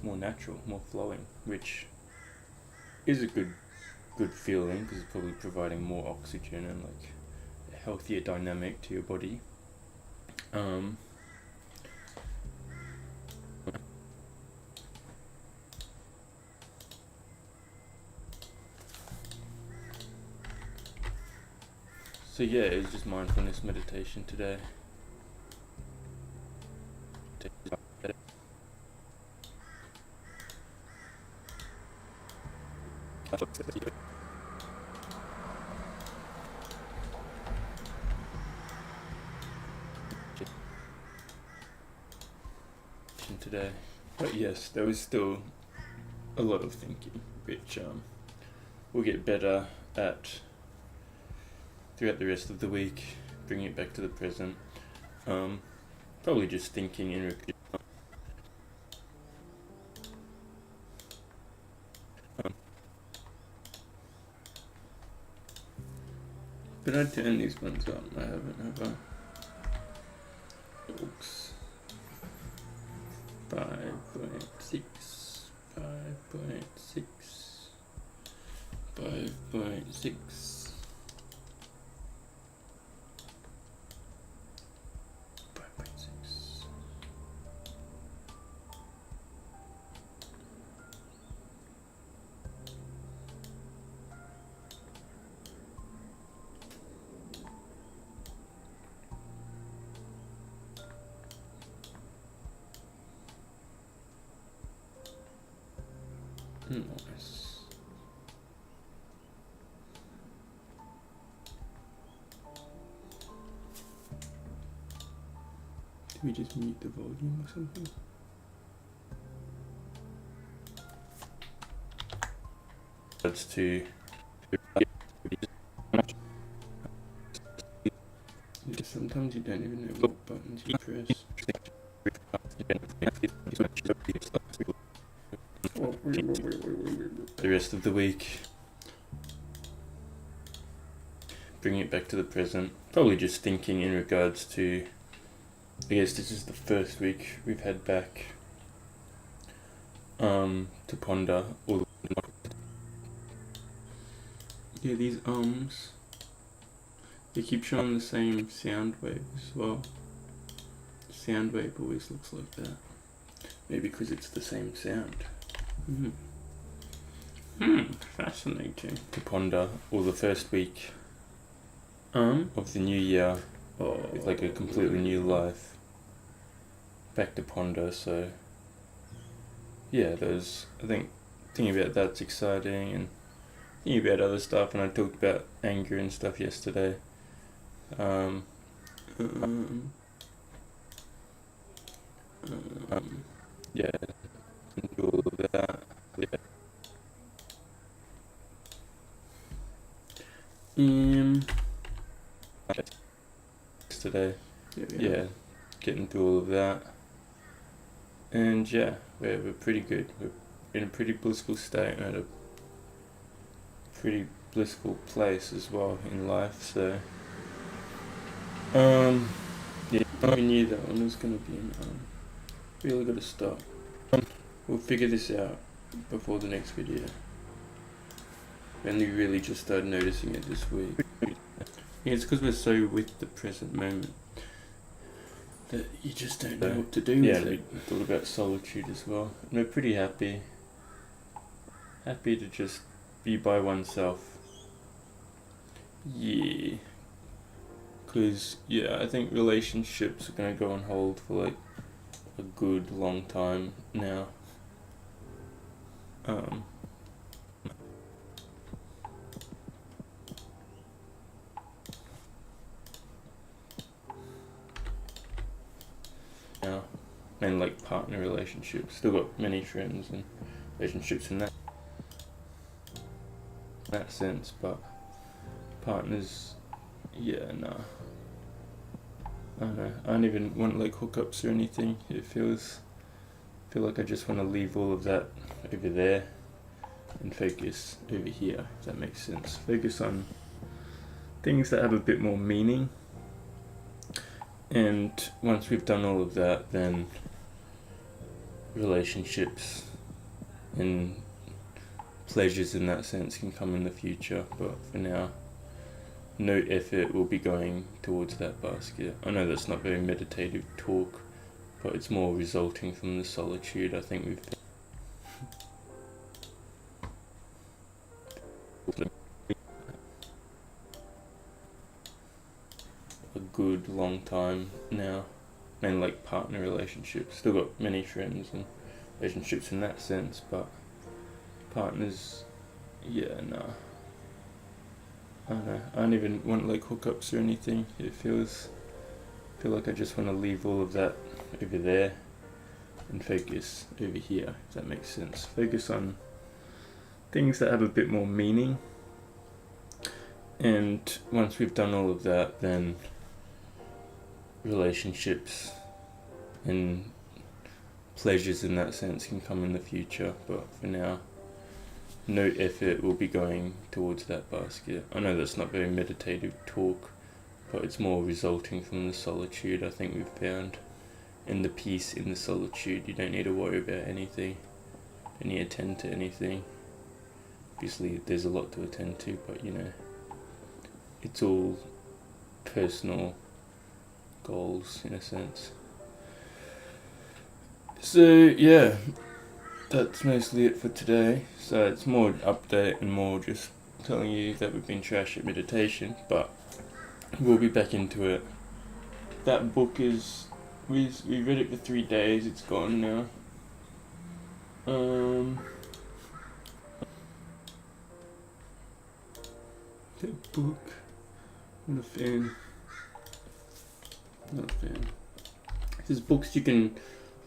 more natural, more flowing, which is a good feeling because it's probably providing more oxygen and like a healthier dynamic to your body. So yeah, it was just mindfulness meditation today. Today, but yes, there was still a lot of thinking, which we'll get better at throughout the rest of the week, bringing it back to the present. Probably just thinking in but I turn these ones up. I haven't, have I? Oops. 5.6, 5.6, 5.6, 5.6. Nice. Did we just mute the volume or something? That's to sometimes you don't even know what buttons you press. The rest of the week, bringing it back to the present, probably just thinking in regards to, I guess this is the first week we've had back to ponder all these they keep showing the same sound wave as well. Sound wave always looks like that. Maybe because it's the same sound. Fascinating. To ponder all the first week of the new year with like a completely new life. Back to ponder, so yeah, there's, I think, thinking about that's exciting, and thinking about other stuff, and I talked about anger and stuff yesterday. Yeah, today. Yeah. Yeah, getting through all of that. And yeah, we're pretty good. We're in a pretty blissful state and at a pretty blissful place as well in life. So, Yeah, we knew that one was gonna be really gotta stop. We'll figure this out before the next video. We only really just started noticing it this week. Yeah, it's because we're so with the present moment that you just don't know what to do yeah, with we it. thought about solitude as well. And we're pretty happy. Happy to just be by oneself. Yeah. Because, yeah, I think relationships are going to go on hold for like a good long time now. Now, and like partner relationships. Still got many friends and relationships in that sense, but partners, yeah, nah. I don't know. I don't even want like hookups or anything. It feel like I just want to leave all of that over there and focus over here, if that makes sense. Focus on things that have a bit more meaning. And once we've done all of that, then relationships and pleasures in that sense can come in the future. But for now, no effort will be going towards that basket. I know that's not very meditative talk, but it's more resulting from the solitude I think we've a good long time now. And like partner relationships. Still got many friends and relationships in that sense, but partners, yeah, nah. I don't know. I don't even want like hookups or anything. It feel like I just want to leave all of that over there and focus over here, if that makes sense. Focus on things that have a bit more meaning. And once we've done all of that, then relationships and pleasures in that sense can come in the future. But for now, no effort will be going towards that basket. I know that's not very meditative talk, but it's more resulting from the solitude I think we've found. And the peace in the solitude. You don't need to worry about anything. Don't need to attend to anything. Obviously there's a lot to attend to, but you know, it's all personal goals in a sense. So yeah, that's mostly it for today. So it's more an update and more just telling you that we've been trash at meditation, but we'll be back into it. That book is, we read it for 3 days, it's gone now. That book, I'm not a fan. Not a fan. There's books you can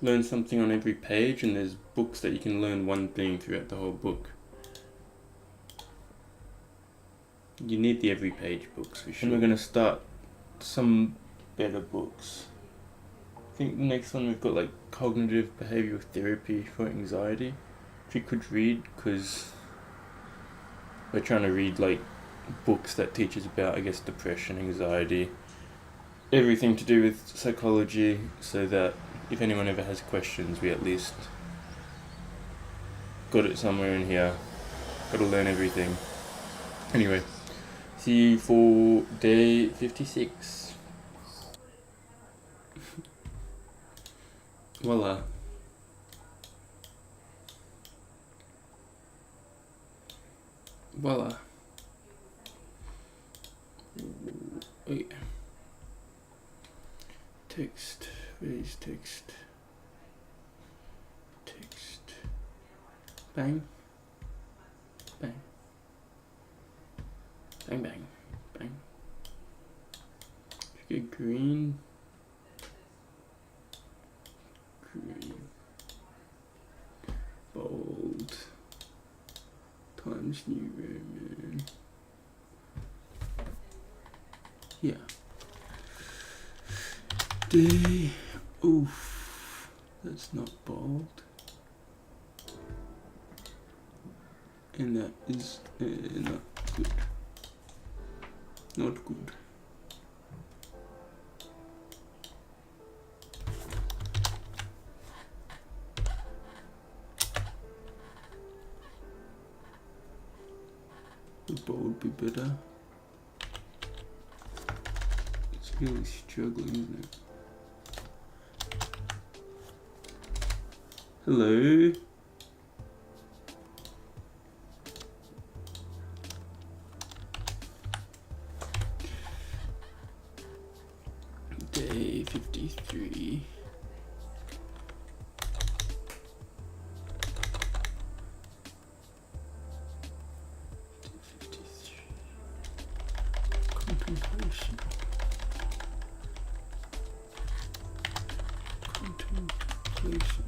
learn something on every page, and there's books that you can learn one thing throughout the whole book. You need the every page books for sure. And we're going to start some better books. I think the next one we've got like cognitive behavioral therapy for anxiety, which you could read, because we're trying to read like books that teach us about, I guess, depression, anxiety, everything to do with psychology, so that if anyone ever has questions, we at least got it somewhere in here. Got to learn everything. Anyway, see you for day 56. Voila. Voila. Wait. Text. Where is text? Text. Bang. Bang. Bang, bang. Bang. Get green. Green. Bold. Times New Roman. Day. Oof. That's not bold. And that is not good. Not good. The bold would be better. It's really struggling, isn't it? Hello? Day 53. Contemplation. Contemplation.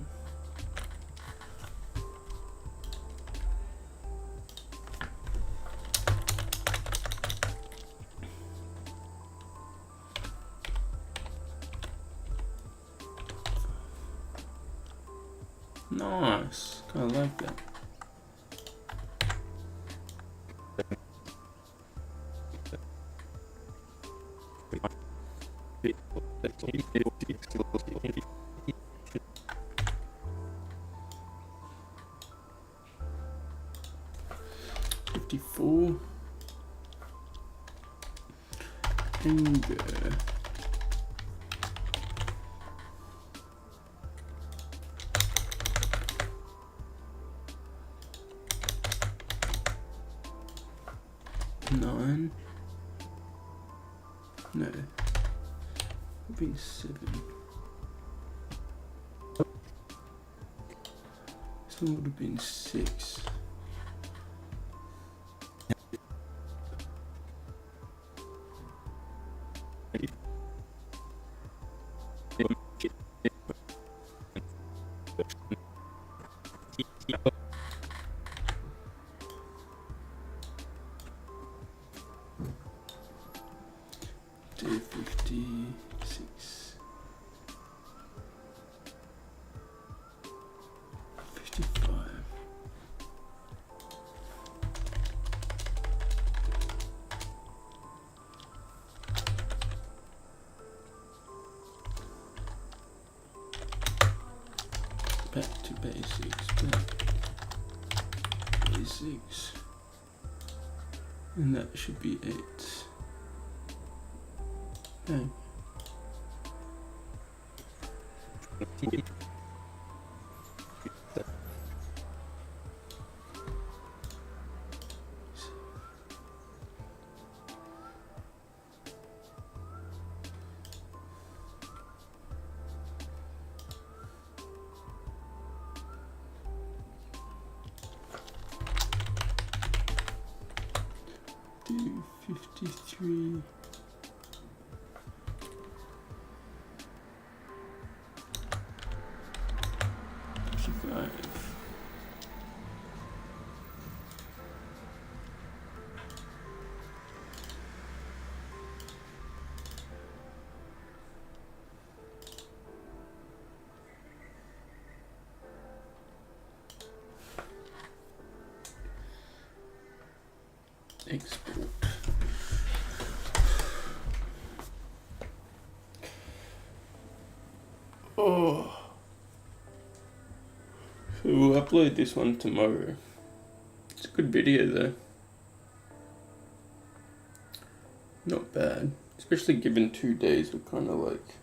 Nice. I like that. $54. Anger. Nine. No. Would be 7. This one would have been 6. Day 56. 55. Back to basics. Basics. And that should be 8. Okay. Do 53. 55. Export. Oh. So we'll upload this one tomorrow. It's a good video though. Not bad. Especially given 2 days were kind of like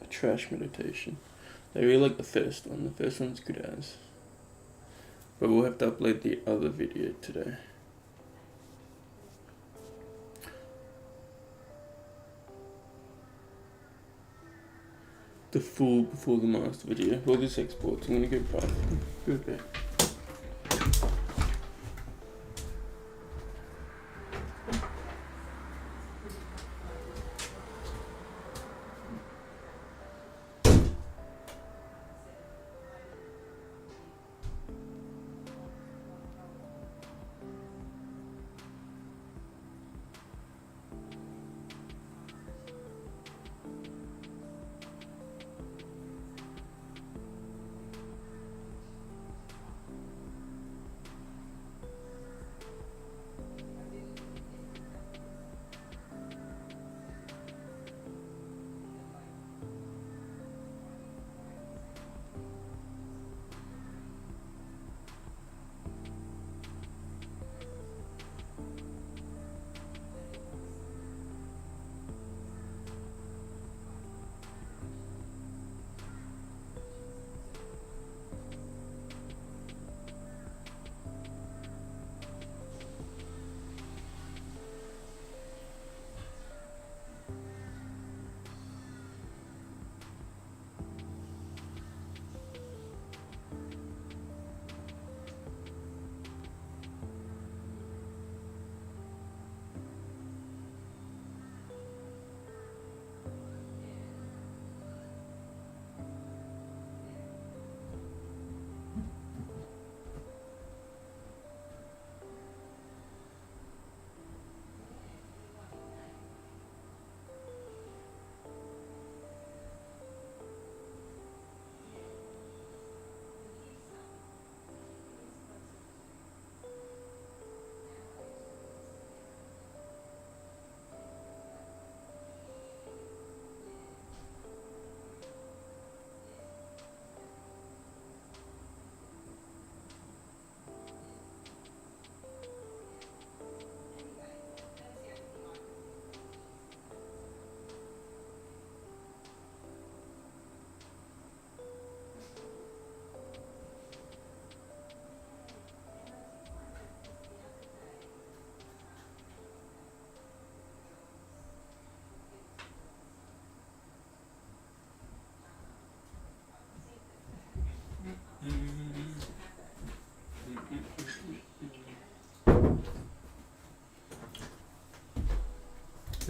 a trash meditation. I really like the first one. The first one's good as. But we'll have to upload the other video today. The full before the master video. Well, this exports. I'm gonna go private. Good day.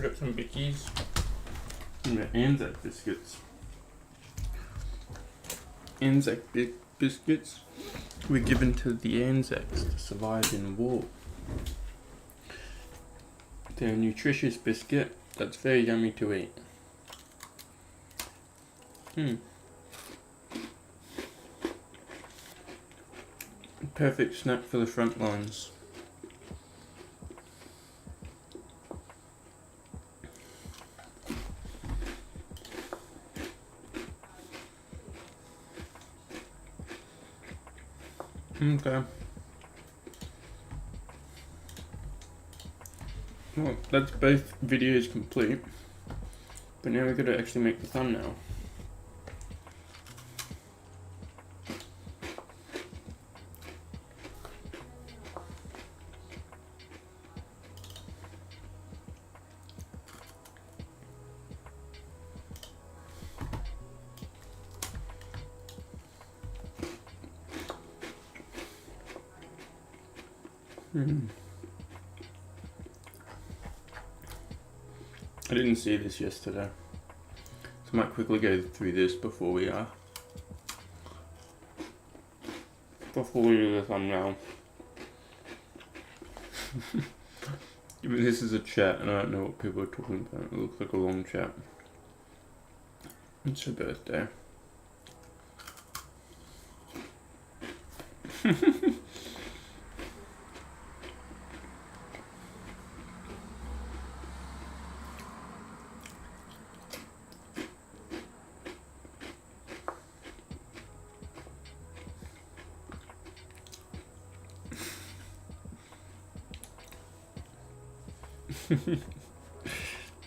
I got some Bickies. And the Anzac biscuits. Anzac biscuits were given to the Anzacs to survive in war. They're a nutritious biscuit that's very yummy to eat. Perfect snack for the front lines. Okay. Well, that's both videos complete. But now we've got to actually make the thumbnail. I didn't see this yesterday, so I might quickly go through this before we do the thumbnail. Even this is a chat, and I don't know what people are talking about. It looks like a long chat. It's her birthday.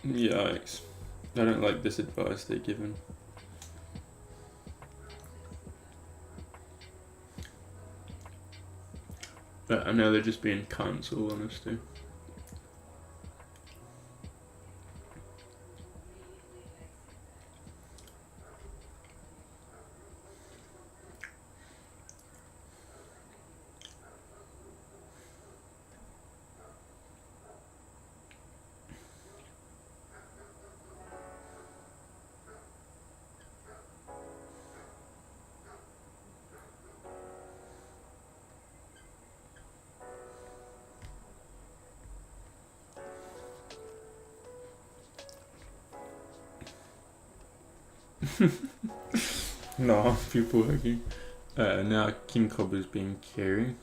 Yikes. I don't like this advice they're given. But I know they're just being cunts, all honesty. No, people working. Now King Cobra's being caring.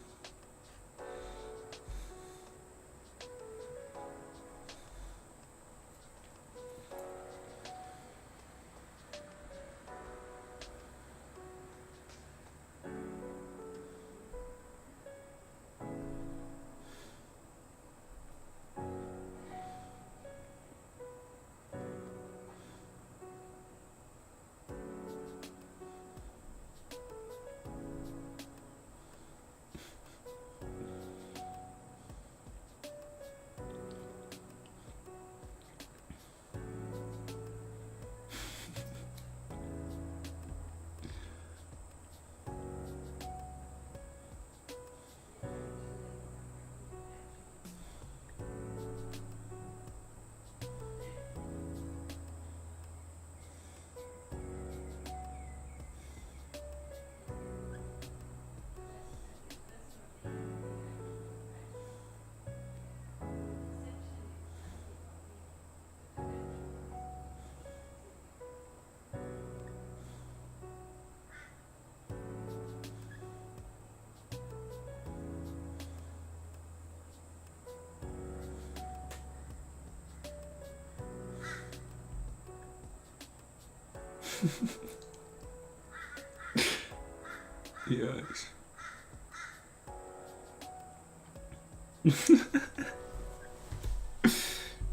Yikes.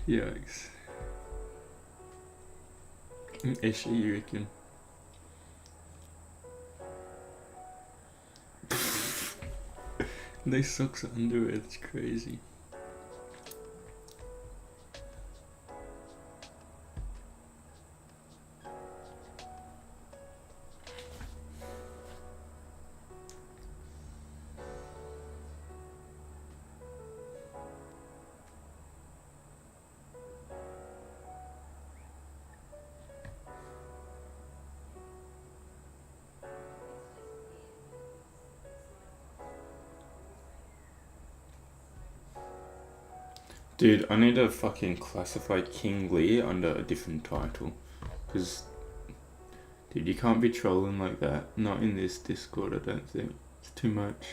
Yikes. Actually, you reckon? No socks or underwear, that's crazy. Dude, I need to fucking classify King Lee under a different title. Because, dude, you can't be trolling like that. Not in this Discord, I don't think. It's too much.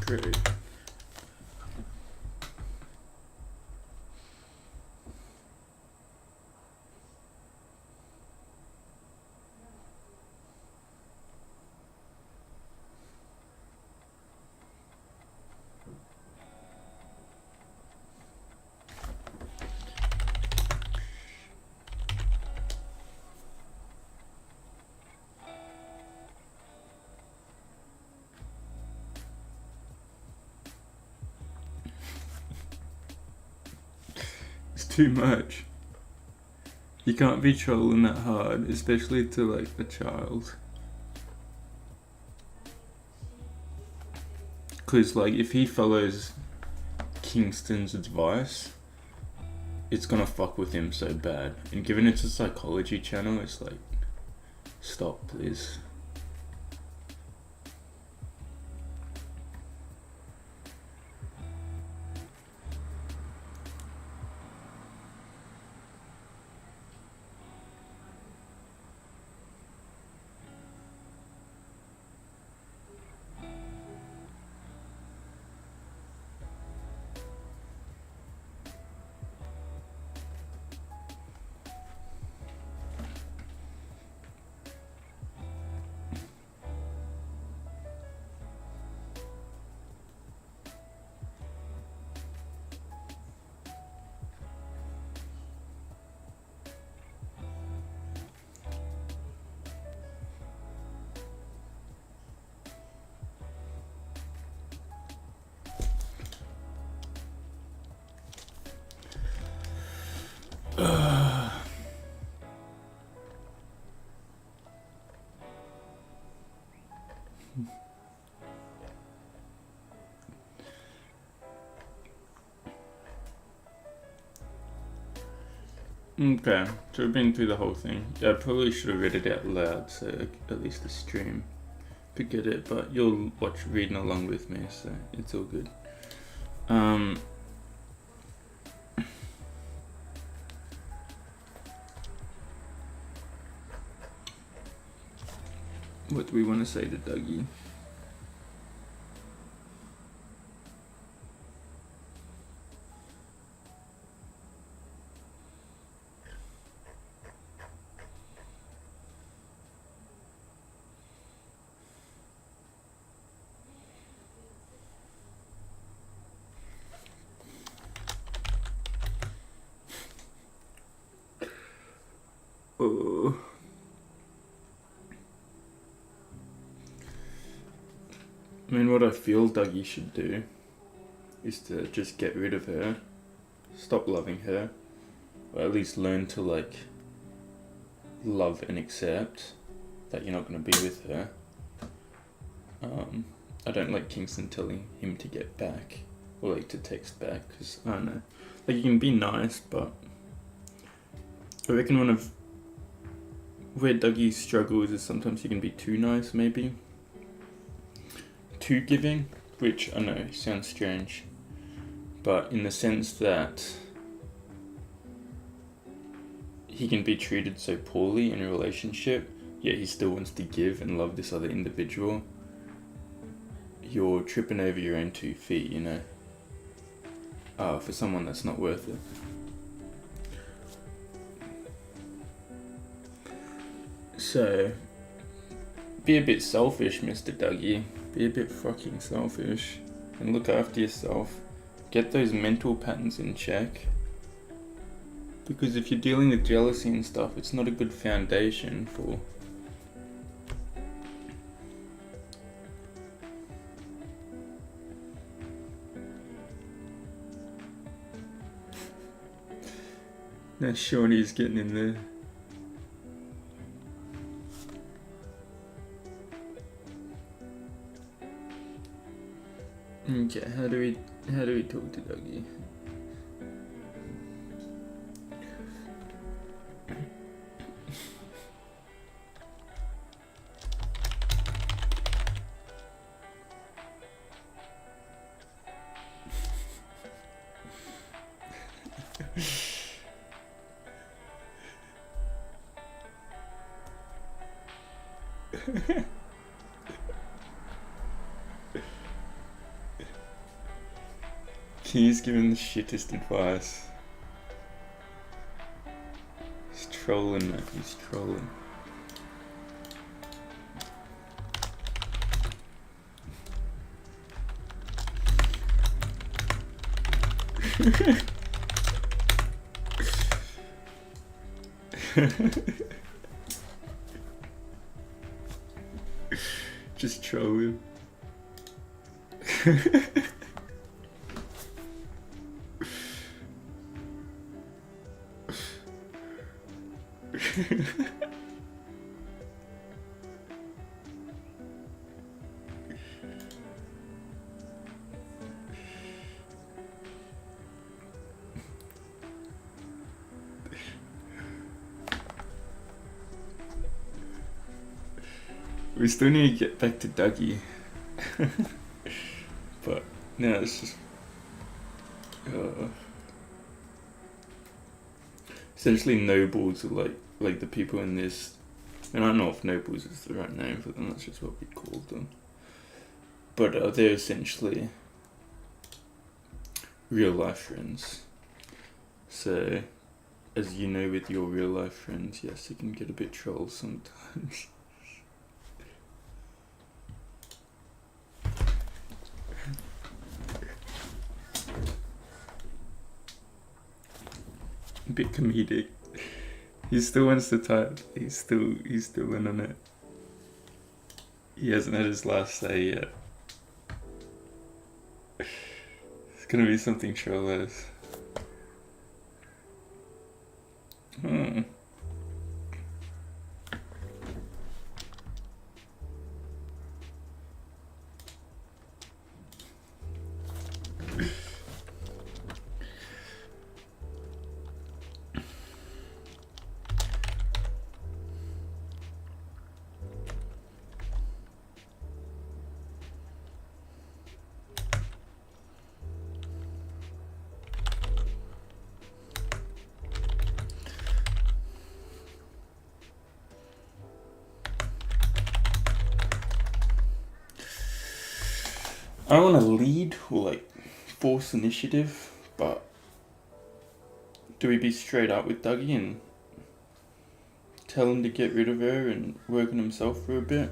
Great. It's too much. You can't be trolling that hard, especially to like a child. Cause like if he follows Kingston's advice, it's gonna fuck with him so bad. And given it's a psychology channel, it's like, stop please. Okay, so we've been through the whole thing. Yeah, I probably should have read it out loud so at least the stream could get it, but you'll watch reading along with me, so it's all good. What do we want to say to Dougie? Oh. I mean, what I feel Dougie should do is to just get rid of her, stop loving her, or at least learn to like love and accept that you're not going to be with her. I don't like Kingston telling him to get back or like to text back because I don't know, like you can be nice, but I reckon one of where Dougie struggles is sometimes you can be too nice, maybe too giving, which I know sounds strange, but in the sense that he can be treated so poorly in a relationship, yet he still wants to give and love this other individual. You're tripping over your own 2 feet, you know, for someone that's not worth it. So, be a bit selfish, Mr. Dougie. Be a bit fucking selfish and look after yourself. Get those mental patterns in check. Because if you're dealing with jealousy and stuff, it's not a good foundation for now Shawnee's getting in there. Okay, how do we talk to Dougie? He's giving the shittest advice. He's trolling, mate. He's trolling. Just trolling. We still need to get back to Dougie. But no, it's just essentially nobles are like the people in this, and I don't know if nobles is the right name for them, that's just what we called them, but they're essentially real life friends. So as you know, with your real life friends, yes, you can get a bit troll sometimes. A bit comedic. He still wants to type. He's still in on it. He hasn't had his last say yet. It's gonna be something troll-ass. I don't want to lead or like force initiative, but do we be straight up with Dougie and tell him to get rid of her and work on himself for a bit?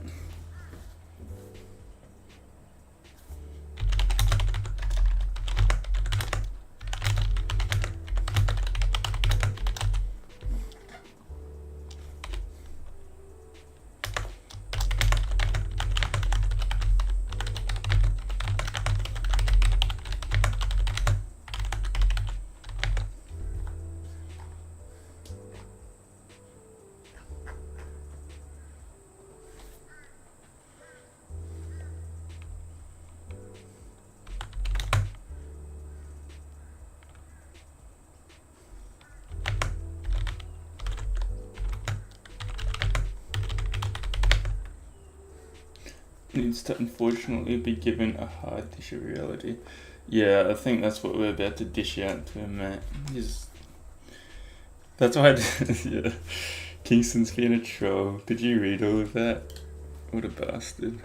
Needs to unfortunately be given a hard dish of reality. Yeah, I think that's what we're about to dish out to him, mate. That's why yeah. Kingston's being a troll. Did you read all of that? What a bastard.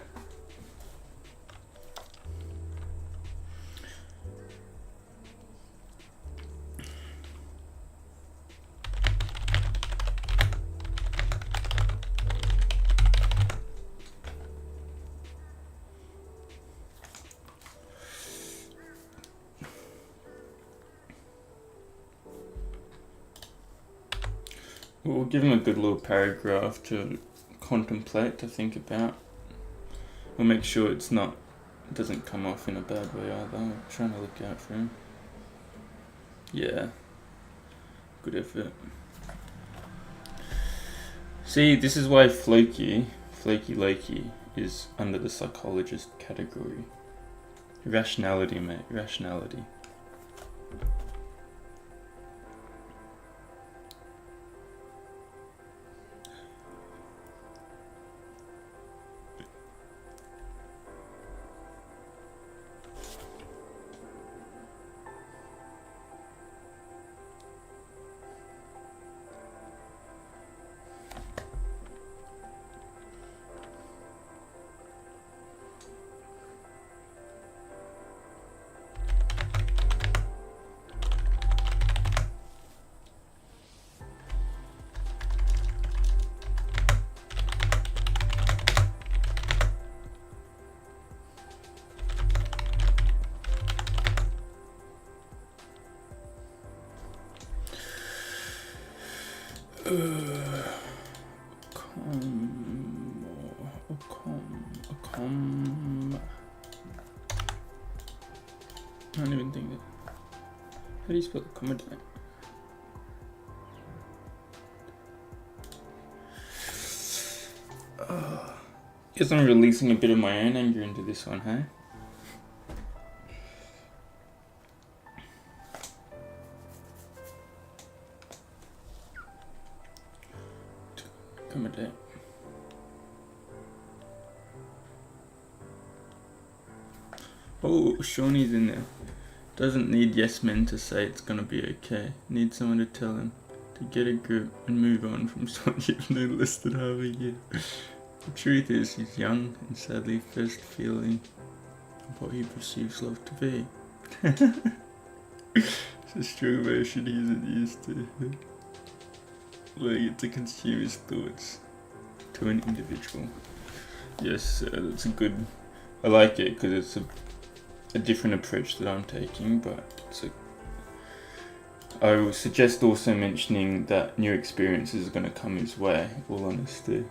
We'll give him a good little paragraph to contemplate, to think about. We'll make sure it doesn't come off in a bad way either. We're trying to look out for him. Yeah. Good effort. See, this is why Flaky Lakey is under the psychologist category. Rationality, mate. Rationality. I don't even think that. How do you spell accommodate? Guess I'm releasing a bit of my own anger into this one, hey? Accommodate. Oh, Shawnee's in there. Doesn't need yes men to say it's gonna be okay. Need someone to tell him to get a grip and move on from someone you've known less than half a year. The truth is, he's young and sadly first feeling what he perceives love to be. It's a strong emotion he isn't used to. Learning to consume his thoughts to an individual. Yes, that's a good. I like it because it's a different approach that I'm taking, but I would suggest also mentioning that new experiences are going to come his way, all honesty.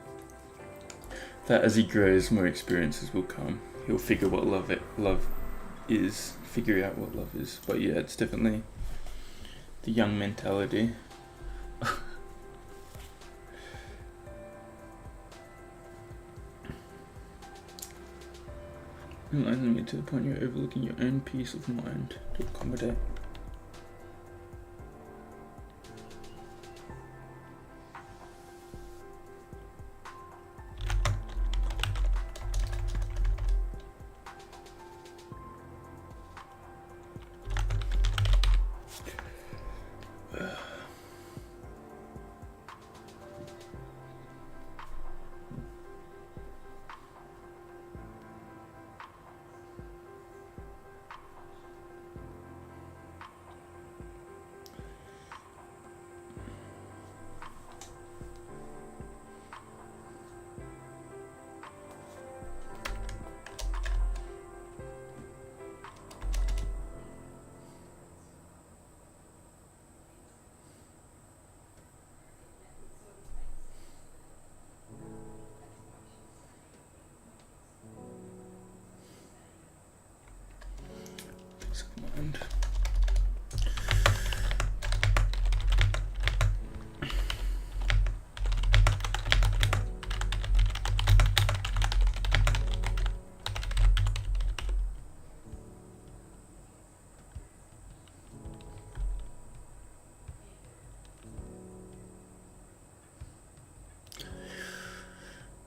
That as he grows, more experiences will come. He'll figure what love is, figure out what love is. But yeah, it's definitely the young mentality. Enlightening me to the point you're overlooking your own peace of mind to accommodate. Peace of mind.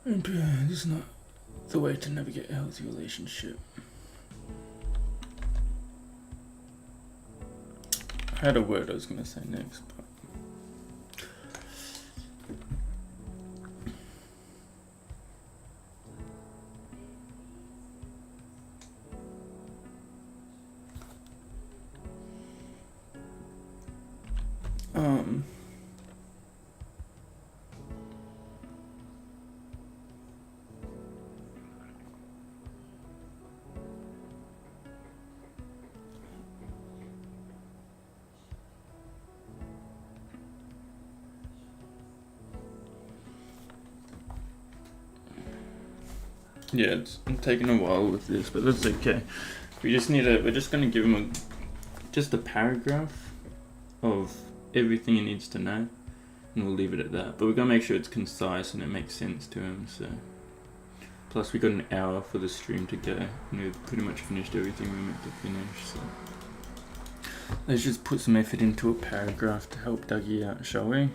And this is not the way to navigate a healthy relationship. I had a word I was going to say next, but yeah, it's taking a while with this, but that's okay. We're just gonna give him just a paragraph of everything he needs to know, and we'll leave it at that. But we're gonna make sure it's concise and it makes sense to him. So, plus we got an hour for the stream to go, and we've pretty much finished everything we meant to finish. So, let's just put some effort into a paragraph to help Dougie out, shall we?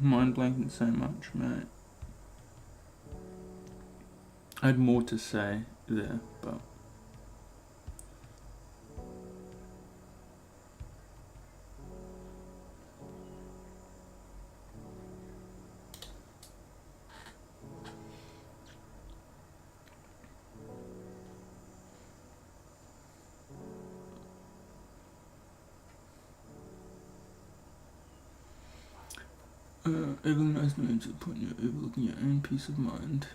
mind blanking so much, mate. I had more to say there, but Evelyn has no to the point you're overlooking your own peace of mind.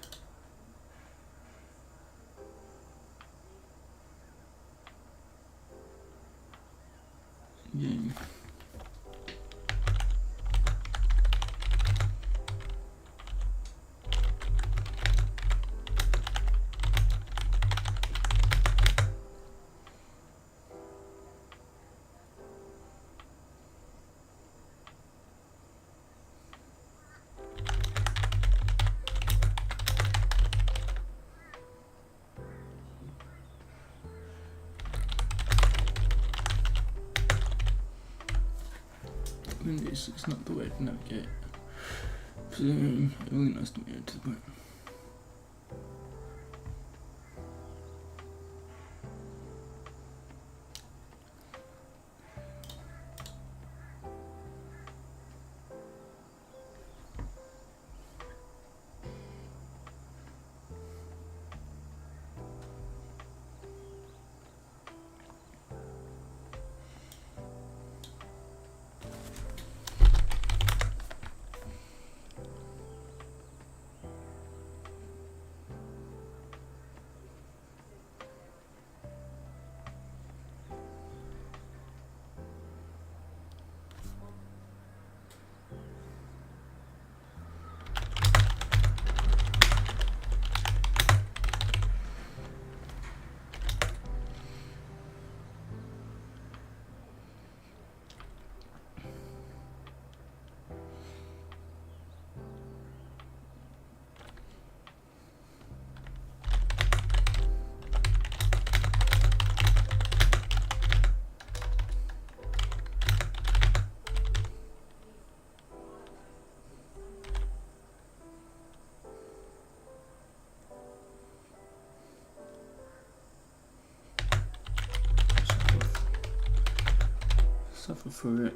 Yeah. This is not the way to navigate. So, really nice to meet you to the point. Suffer for it.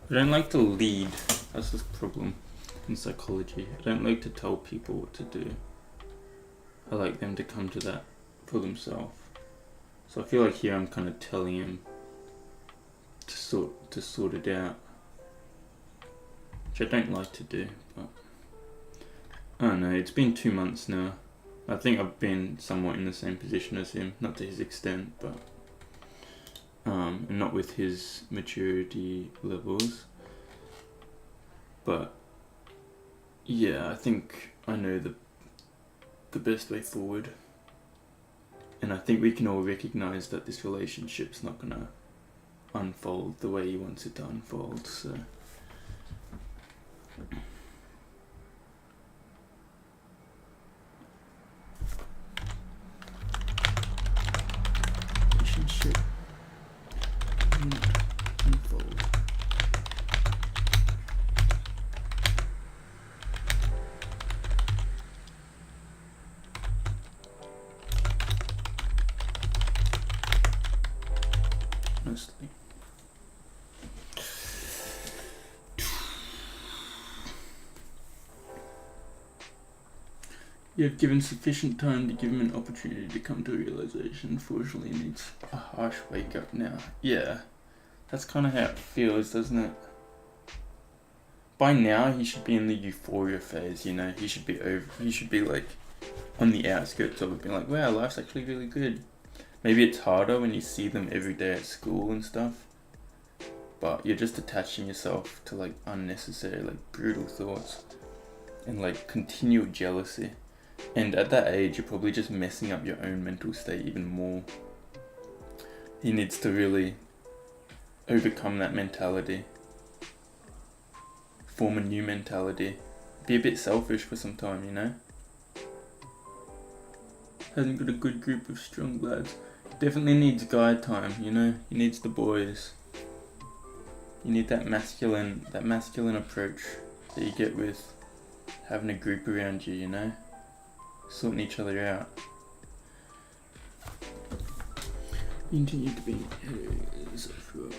I don't like to lead. That's the problem in psychology. I don't like to tell people what to do. I like them to come to that for themselves. So I feel like here I'm kind of telling him to sort it out, which I don't like to do, but I don't know. It's been 2 months now. I think I've been somewhat in the same position as him, not to his extent, but and not with his maturity levels. But yeah, I think I know the best way forward. And I think we can all recognize that this relationship's not gonna unfold the way he wants it to unfold, so relationship not unfold. Honestly. You have given sufficient time to give him an opportunity to come to a realization. Unfortunately, he needs a harsh wake up now. Yeah, that's kind of how it feels, doesn't it? By now, he should be in the euphoria phase, you know? He should be like on the outskirts of it, being like, wow, life's actually really good. Maybe it's harder when you see them every day at school and stuff, but you're just attaching yourself to like unnecessary, like brutal thoughts and like continual jealousy. And at that age, you're probably just messing up your own mental state even more. He needs to really overcome that mentality. Form a new mentality. Be a bit selfish for some time, you know? Hasn't got a good group of strong lads. Definitely needs guide time, you know? He needs the boys. You need that masculine approach that you get with having a group around you, you know? Sorting each other out. Continue to be areas of your... You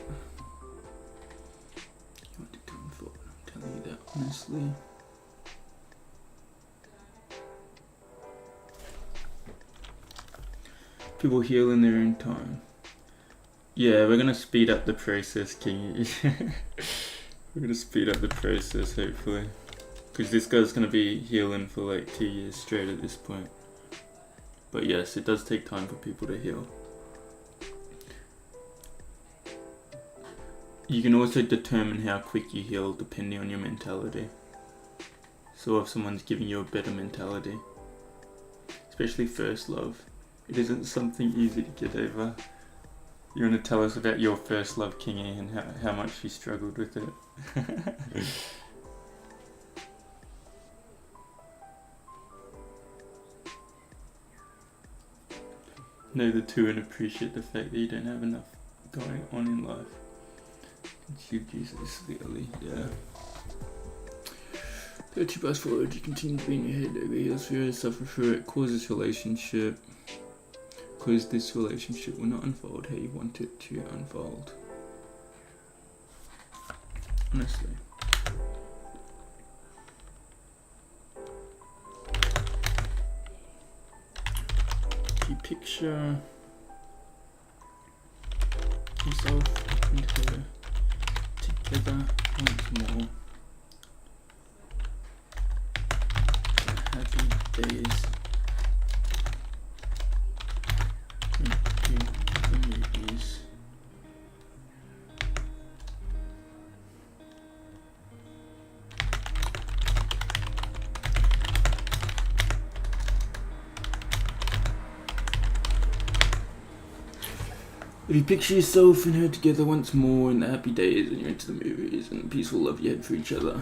want it to unfold, I'm telling you that honestly. People heal in their own time. Yeah, we're gonna speed up the process, Kingy. We're gonna speed up the process, hopefully. Because this guy's gonna be healing for like 2 years straight at this point. But yes, it does take time for people to heal. You can also determine how quick you heal depending on your mentality. So if someone's giving you a better mentality, especially first love, it isn't something easy to get over. You want to tell us about your first love, Kingy, and how much you struggled with it? Know the two and appreciate the fact that you don't have enough going on in life. Achieve Jesus clearly, yeah. 30 past forward, you continue to be in your head, ugly heals fear, suffer for it, cause this relationship. Because this relationship will not unfold how you want it to unfold. Honestly. You picture yourself and her together once more. Happy days. The movies. If you picture yourself and her together once more in the happy days and you're into the movies and the peaceful love you had for each other.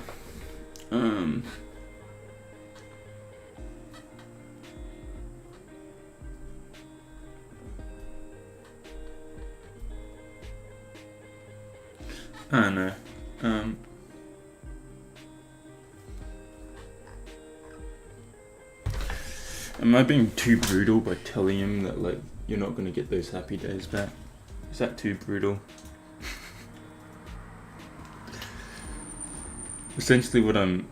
I don't know. Am I being too brutal by telling him that like you're not gonna get those happy days back? Is that too brutal? Essentially what I'm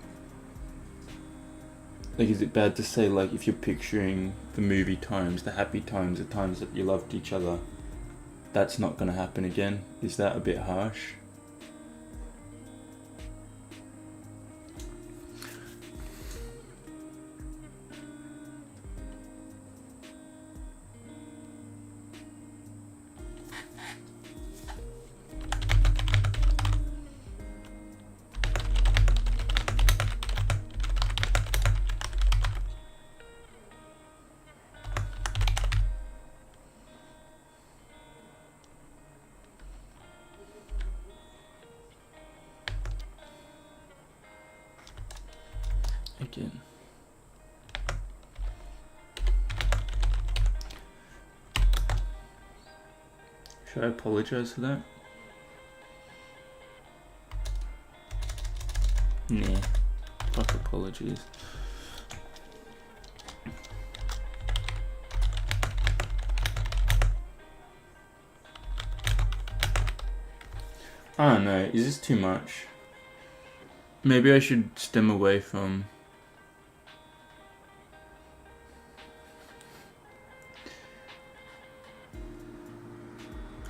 like, is it bad to say like if you're picturing the movie times, the happy times, the times that you loved each other, that's not gonna happen again? Is that a bit harsh? Again. Should I apologize for that? Nah. Fuck apologies. I don't know, is this too much? Maybe I should stem away from...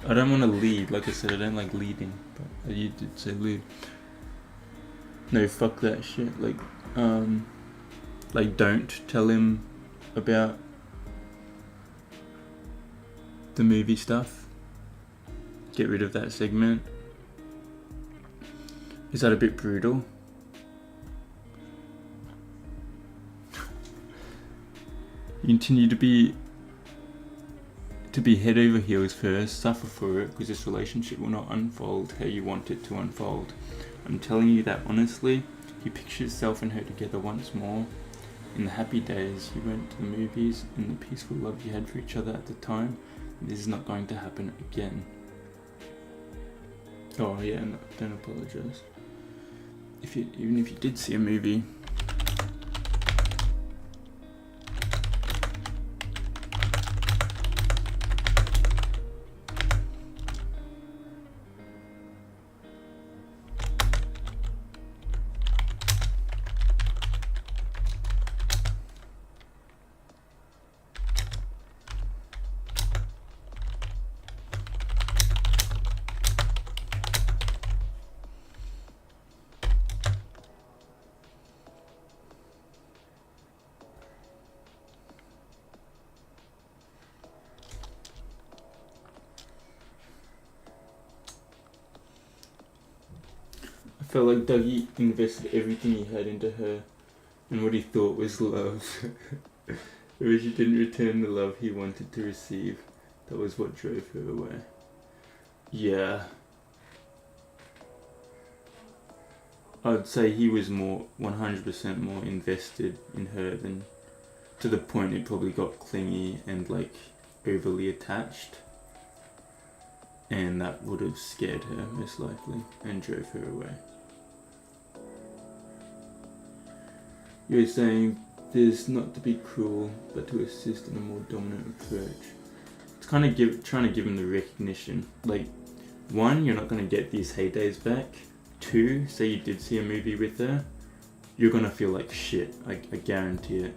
I don't want to lead, like I said, I don't like leading, but you did say lead. No, fuck that shit, like don't tell him about the movie stuff. Get rid of that segment. Is that a bit brutal? You continue to be to be head over heels for her, suffer for it, because this relationship will not unfold how you want it to unfold. I'm telling you that honestly. You picture yourself and her together once more. In the happy days you went to the movies and the peaceful love you had for each other at the time. This is not going to happen again. Oh yeah, no, don't apologize. Even if you did see a movie, I felt like Dougie invested everything he had into her and what he thought was love. But she didn't return the love he wanted to receive. That was what drove her away. Yeah. I'd say he was 100% more invested in her than, to the point it probably got clingy and like overly attached. And that would have scared her most likely and drove her away. You're saying this not to be cruel, but to assist in a more dominant approach. It's kind of trying to give him the recognition. Like, 1, you're not going to get these heydays back. 2, say you did see a movie with her, you're going to feel like shit. I guarantee it.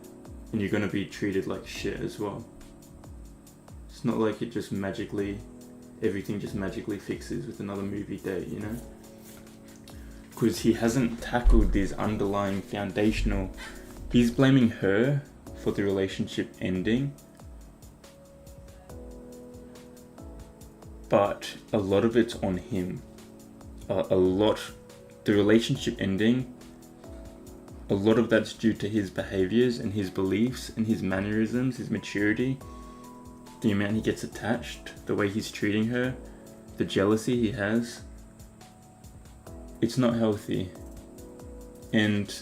And you're going to be treated like shit as well. It's not like it just everything just magically fixes with another movie date, you know? Because he hasn't tackled these underlying foundational. He's blaming her for the relationship ending, but a lot of it's on him. The relationship ending, a lot of that's due to his behaviors and his beliefs and his mannerisms, his maturity, the amount he gets attached, the way he's treating her, the jealousy he has. It's not healthy, and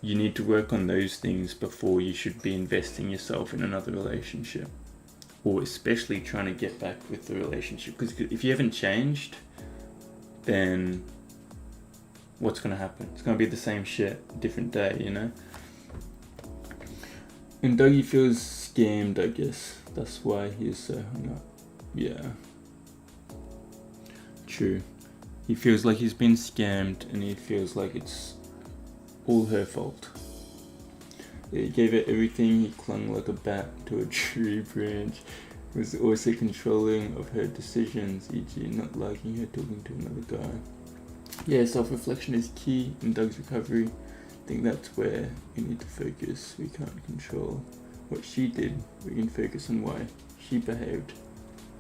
you need to work on those things before you should be investing yourself in another relationship, or especially trying to get back with the relationship, because if you haven't changed, then what's going to happen? It's going to be the same shit, different day, you know? And Dougie feels scammed, I guess. That's why he's so hung up. Yeah. True. He feels like he's been scammed and he feels like it's all her fault. He gave her everything, he clung like a bat to a tree branch, was also controlling of her decisions, e.g. not liking her talking to another guy. Yeah, self-reflection is key in Doug's recovery. I think that's where we need to focus. We can't control what she did, we can focus on why she behaved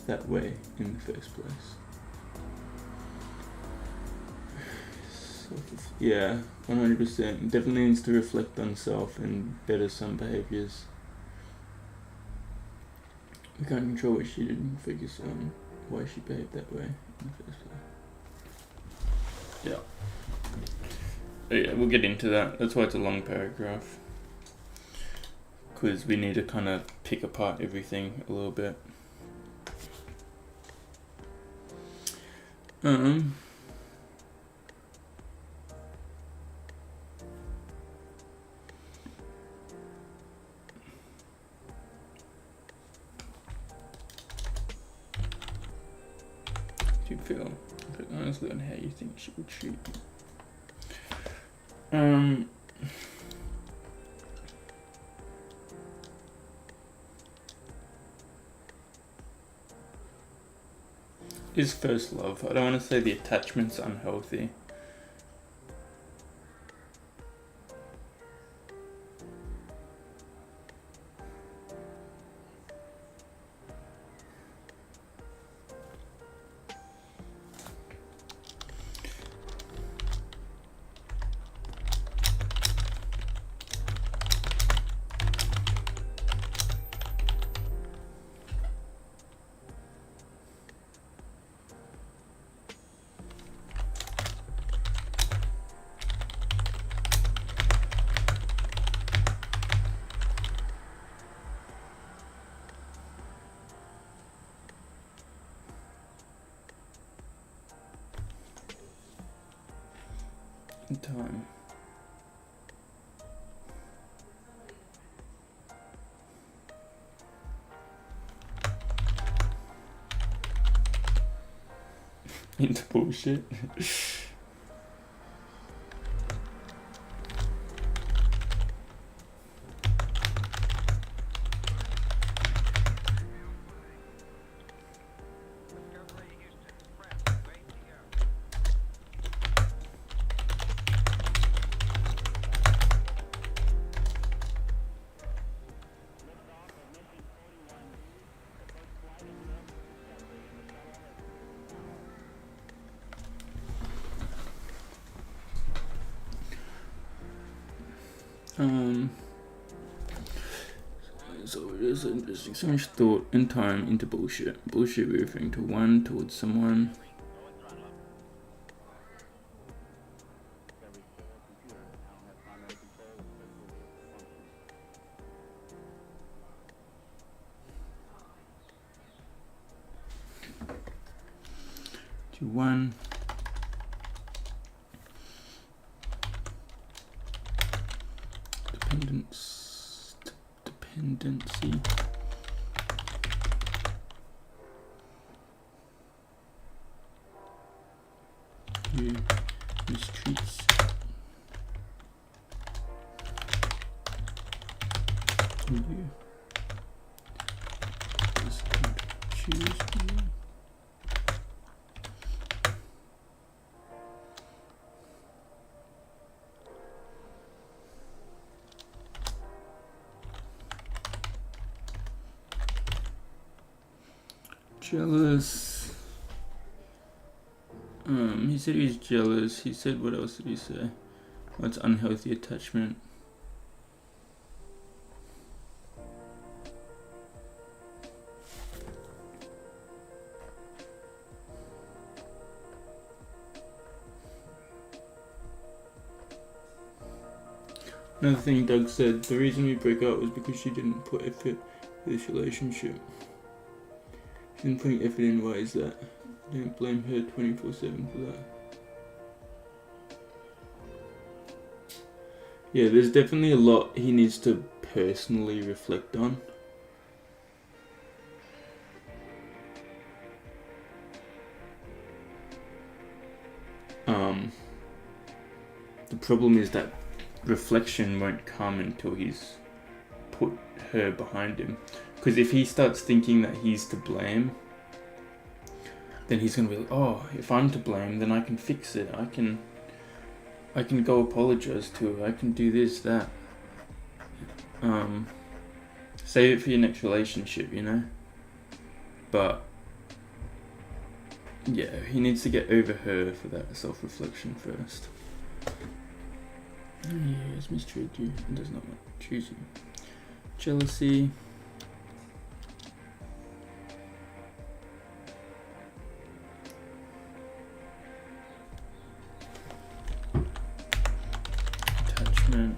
that way in the first place. Yeah, 100%. Definitely needs to reflect on self and better some behaviors. We can't control what she did and focus on why she behaved that way in the first place. Yeah. Yeah, we'll get into that. That's why it's a long paragraph. Because we need to kind of pick apart everything a little bit. Do you feel honestly on how you think she would treat you? Is first love. I don't want to say the attachment's unhealthy. in time. Into bullshit. So it is interesting. So much thought and time into bullshit. Bullshit we're referring to one towards someone. To one. Dependency. Who mistreats you. Doesn't choose you. Jealous. He said he was jealous. He said, what else did he say? Oh, it's unhealthy attachment. Another thing Doug said, the reason we broke up was because she didn't put effort in this relationship. She didn't put effort in, why is that? I don't blame her 24/7 for that. Yeah, there's definitely a lot he needs to personally reflect on. The problem is that reflection won't come until he's put her behind him. Because if he starts thinking that he's to blame, then he's gonna be like, oh, if I'm to blame, then I can fix it. I can go apologize to her. I can do this, that. Save it for your next relationship, you know? But yeah, he needs to get over her for that self-reflection first. He has mistreated you and does not choose you. Jealousy. Attachment.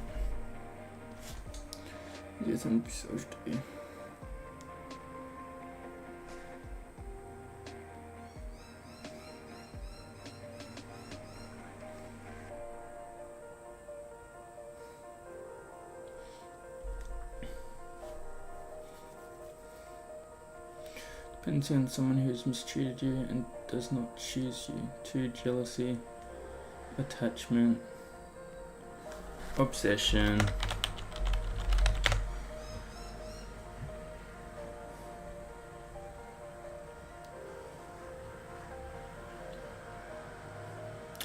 Yes, I'm supposed to be. Depends on someone who has mistreated you and does not choose you. 2. Jealousy. Attachment. Obsession.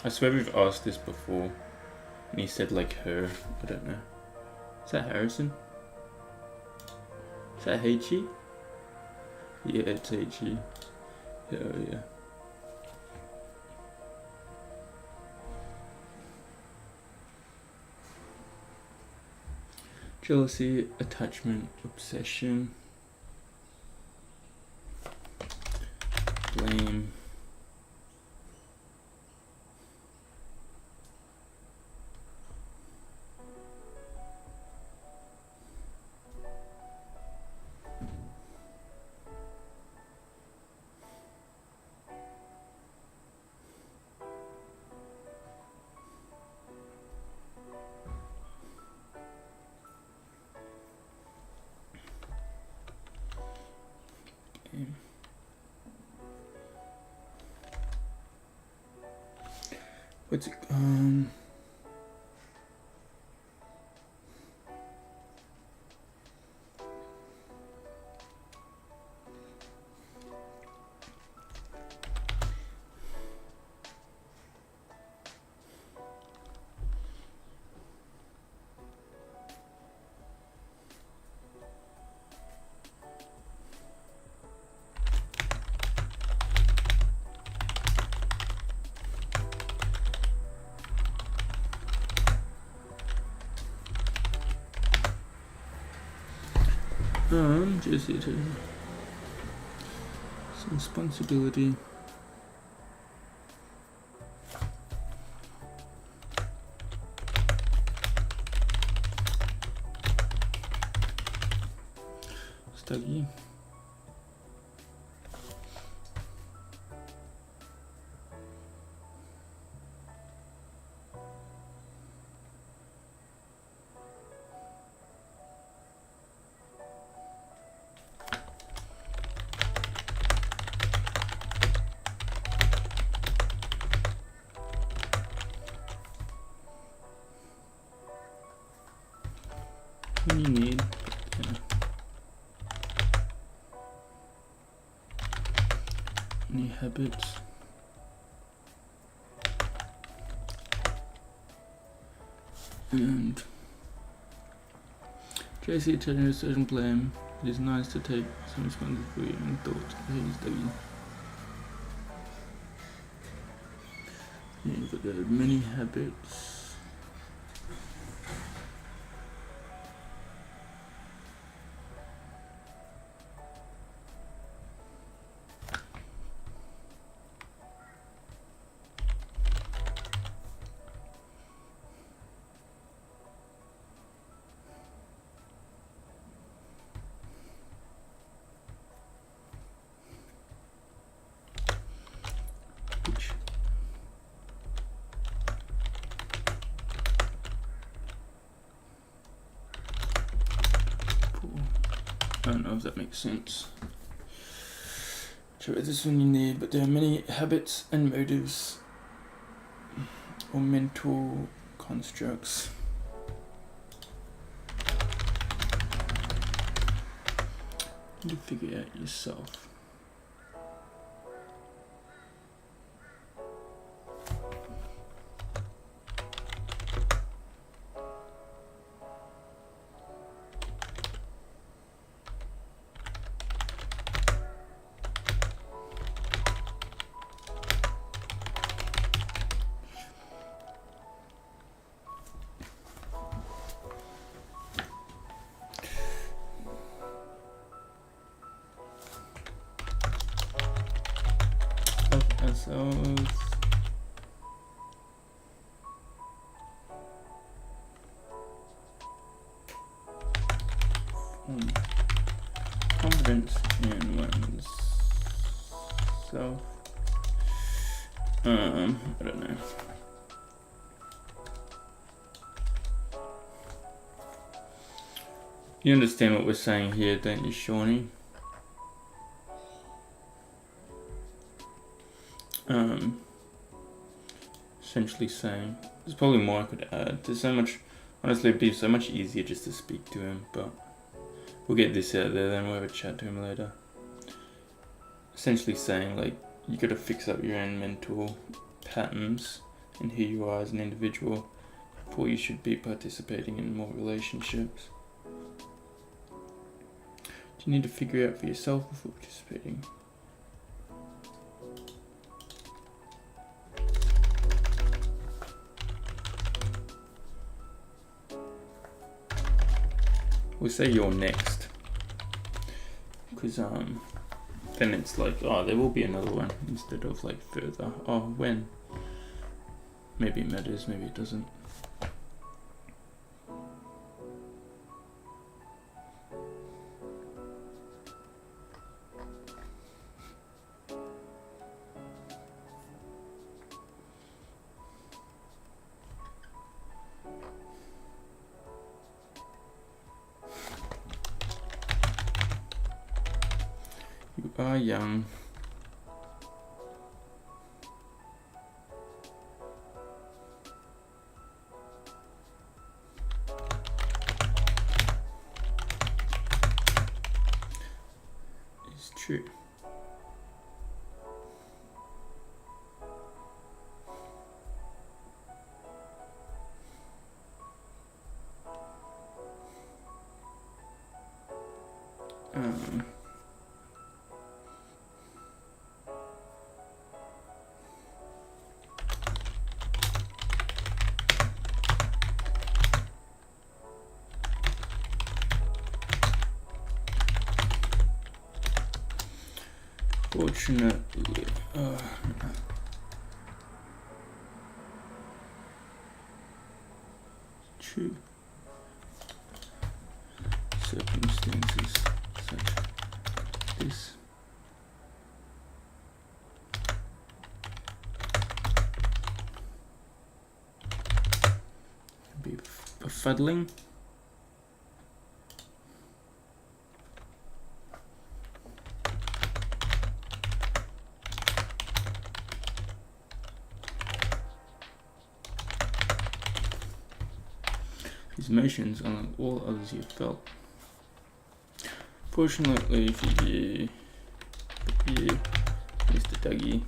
I swear we've asked this before, and he said like her. I don't know. Is that Harrison? Is that Heichi? Yeah, it's Heichi. Hell yeah. Jealousy, attachment, obsession, blame. What's it? Just it. Some responsibility. Study. You need any habits, and JC telling a certain blame. It is nice to take some responsibility for your own thoughts. Yeah, but there are many habits. I don't know if that makes sense. Sure, this one you need, but there are many habits and motives or mental constructs. You need to figure out yourself. Ourselves. Confidence in one's self. I don't know. You understand what we're saying here, don't you, Shawnee? Essentially saying, there's probably more I could add. There's so much, honestly it'd be so much easier just to speak to him, but we'll get this out there, then we'll have a chat to him later. Essentially saying, like, you gotta fix up your own mental patterns and who you are as an individual before you should be participating in more relationships. You need to figure out for yourself before participating. We'll say you're next, because then it's like, oh, there will be another one instead of like further. Oh, when? Maybe it matters, maybe it doesn't. You are young. Fortunately, true circumstances such this can be befuddling. His emotions, unlike all others you have felt. Fortunately for you, Mr. Dougie,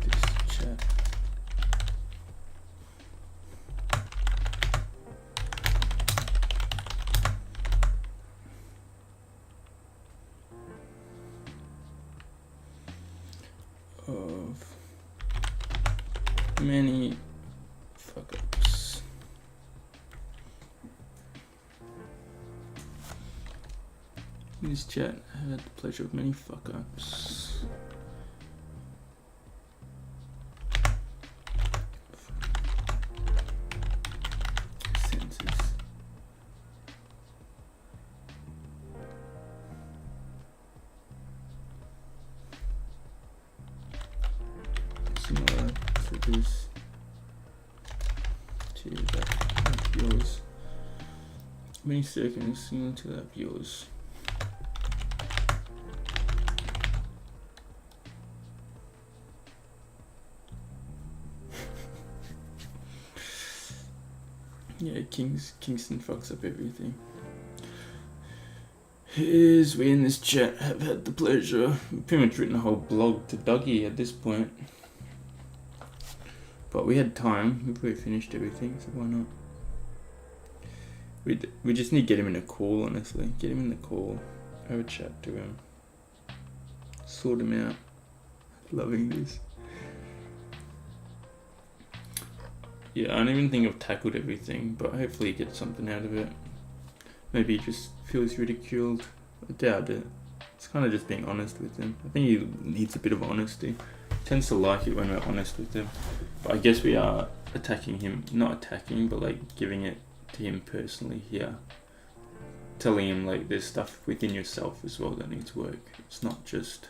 this chat of many fuck ups. In this chat, I've had the pleasure of many fuck ups. Senses. Similar to this, to that of yours. Many seconds similar to that of yours. Yeah, Kingston fucks up everything. Is we in this chat have had the pleasure. We've pretty much written a whole blog to Dougie at this point. But we had time. We've already finished everything, so why not? We just need to get him in a call, honestly. Get him in the call. Have a chat to him. Sort him out. Loving this. Yeah, I don't even think I've tackled everything, but hopefully he gets something out of it. Maybe he just feels ridiculed. I doubt it. It's kind of just being honest with him. I think he needs a bit of honesty. He tends to like it when we're honest with him. But I guess we are attacking him. Not attacking, but like giving it to him personally here. Telling him like there's stuff within yourself as well that needs work. It's not just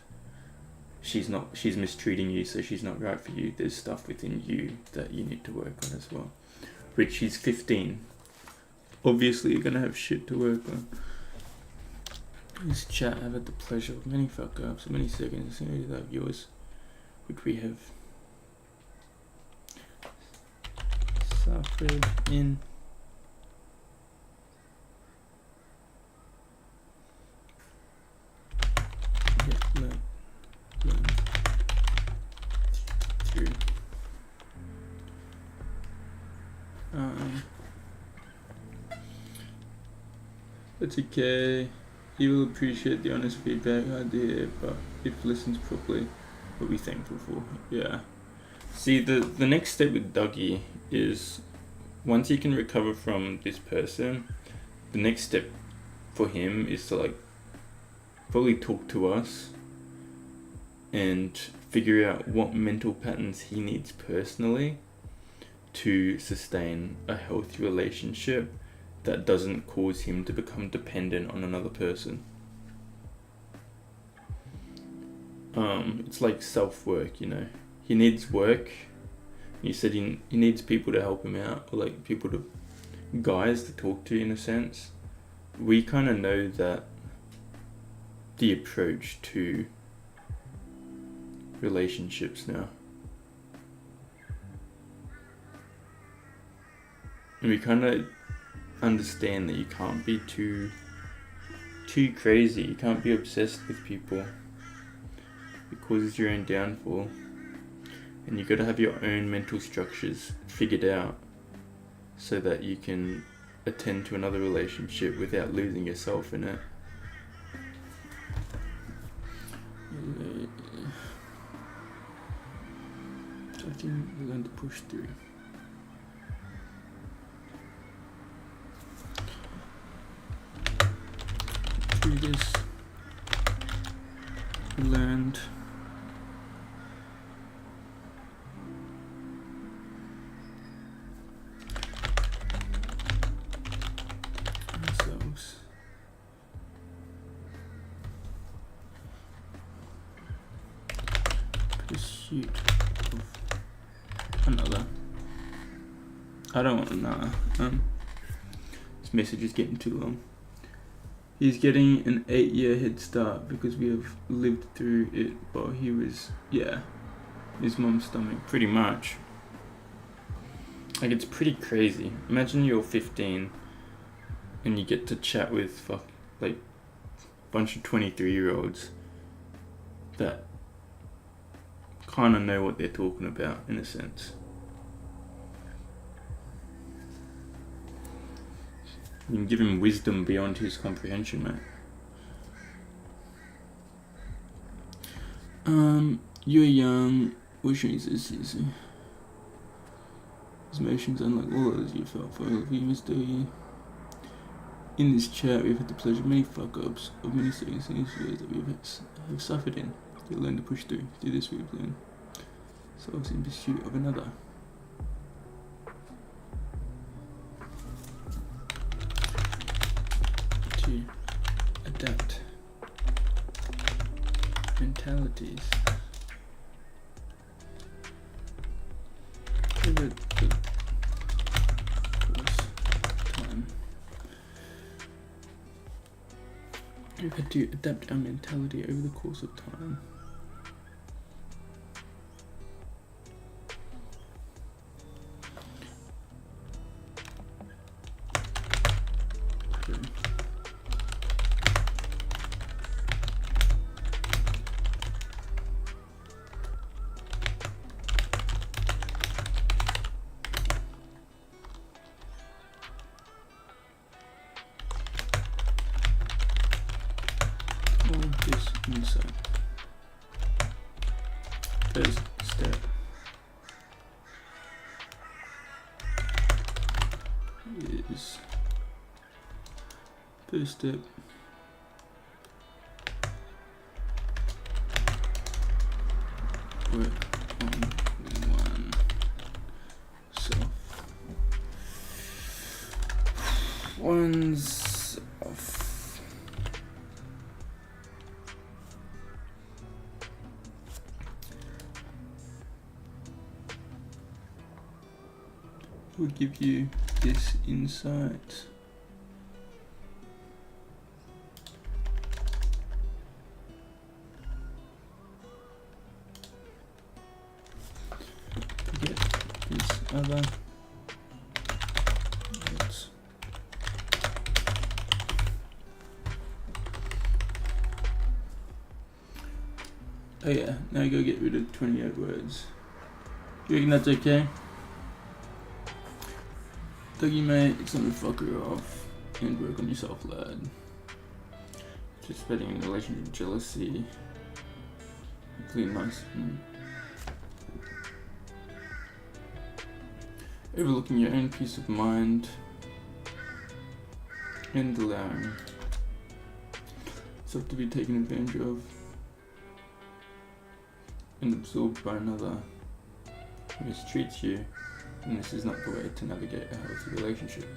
she's mistreating you, so she's not right for you. There's stuff within you that you need to work on as well. Rich, he's 15. Obviously you're gonna have shit to work on. This chat, I've had the pleasure of many fuck ups, many seconds similar to that of yours, which we have suffered in. Yeah, learn through. That's okay. He will appreciate the honest feedback idea, but if listens properly, we'll be thankful for. Yeah. See, the next step with Dougie is once he can recover from this person, the next step for him is to like probably talk to us and figure out what mental patterns he needs personally to sustain a healthy relationship that doesn't cause him to become dependent on another person. It's like self-work, you know. He needs work. You said he needs people to help him out, or like guys to talk to in a sense. We kind of know that the approach to relationships now. And we kind of understand that you can't be too too crazy. You can't be obsessed with people. It causes your own downfall. And you gotta have your own mental structures figured out so that you can attend to another relationship without losing yourself in it. So I think we're going to push through. Through this, we learned ourselves. Pursuit of another. I don't want another. This message is getting too long. He's getting an 8-year head start because we have lived through it while he was, his mum's stomach, pretty much. Like, it's pretty crazy. Imagine you're 15 and you get to chat with a bunch of 23-year-olds that kind of know what they're talking about, in a sense. You can give him wisdom beyond his comprehension, mate. You're young. Which is this? His emotions, unlike all others you felt for all of you, Mr. E. In this chat, we've had the pleasure of many fuck-ups, of many things and issues that we have suffered in. You'll learn to push through. Through this we've learned. Selves in pursuit of another. To adapt mentalities. Over the course of time. We've had to adapt our mentality over the course of time. This insight. First step is work on one self. Will give you this insight. Forget this other. Oh yeah, now go get rid of 28 words. You reckon that's okay? Dougie, mate, it's time to fuck her off and work on yourself, lad. Participating in a relationship of jealousy. Clean nice. Overlooking your own peace of mind and allowing yourself to be taken advantage of and absorbed by another who mistreats you. And this is not the way to navigate a healthy relationship.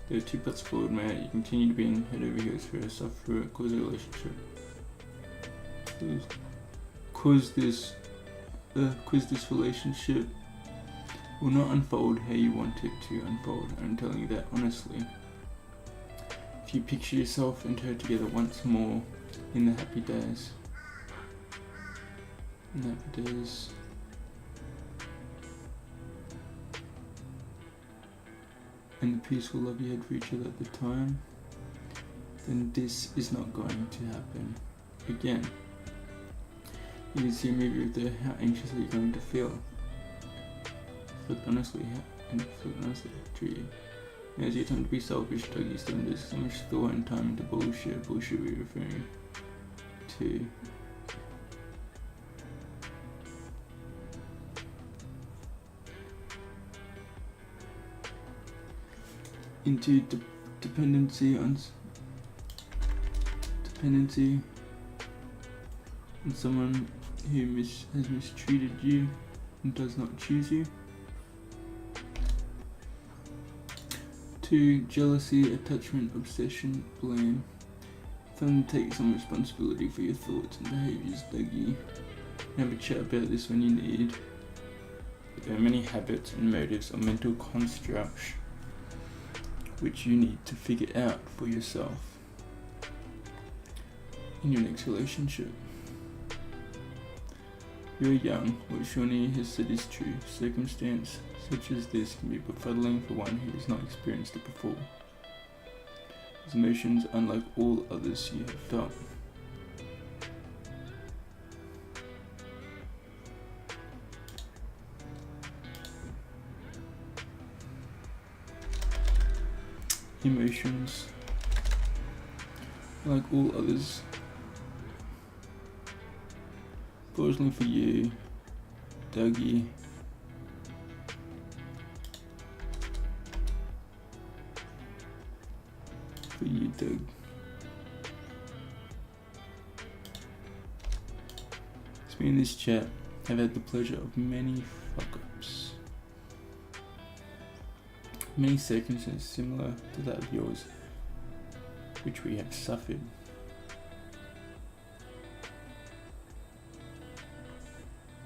There are 2 paths forward, mate. You continue to be in head over heels for yourself for a cause a relationship. Cause this relationship will not unfold how you want it to unfold. I'm telling you that honestly. If you picture yourself and her together once more in the happy days. And the peaceful love you had for each other at the time, then this is not going to happen again. You can see a movie of how anxiously you're going to feel. Reflect honestly to you. Now's your time to be selfish, Dougie. Still invest so much thought and time into bullshit. Bullshit we're referring to. Into dependency on someone who has mistreated you and does not choose you. 2. Jealousy, attachment, obsession, blame. Failing to take some responsibility for your thoughts and behaviours, Dougie. Have a chat about this when you need. There are many habits and motives or mental constructs which you need to figure out for yourself in your next relationship. You're young. What Shawnee has said is true. Circumstance such as this can be befuddling for one who has not experienced it before. His emotions unlike all others you have felt. Emotions like all others. Fortunately for you, Dougie, Doug. It's been in this chat. I've had the pleasure of many fuck-ups. Many circumstances similar to that of yours, which we have suffered.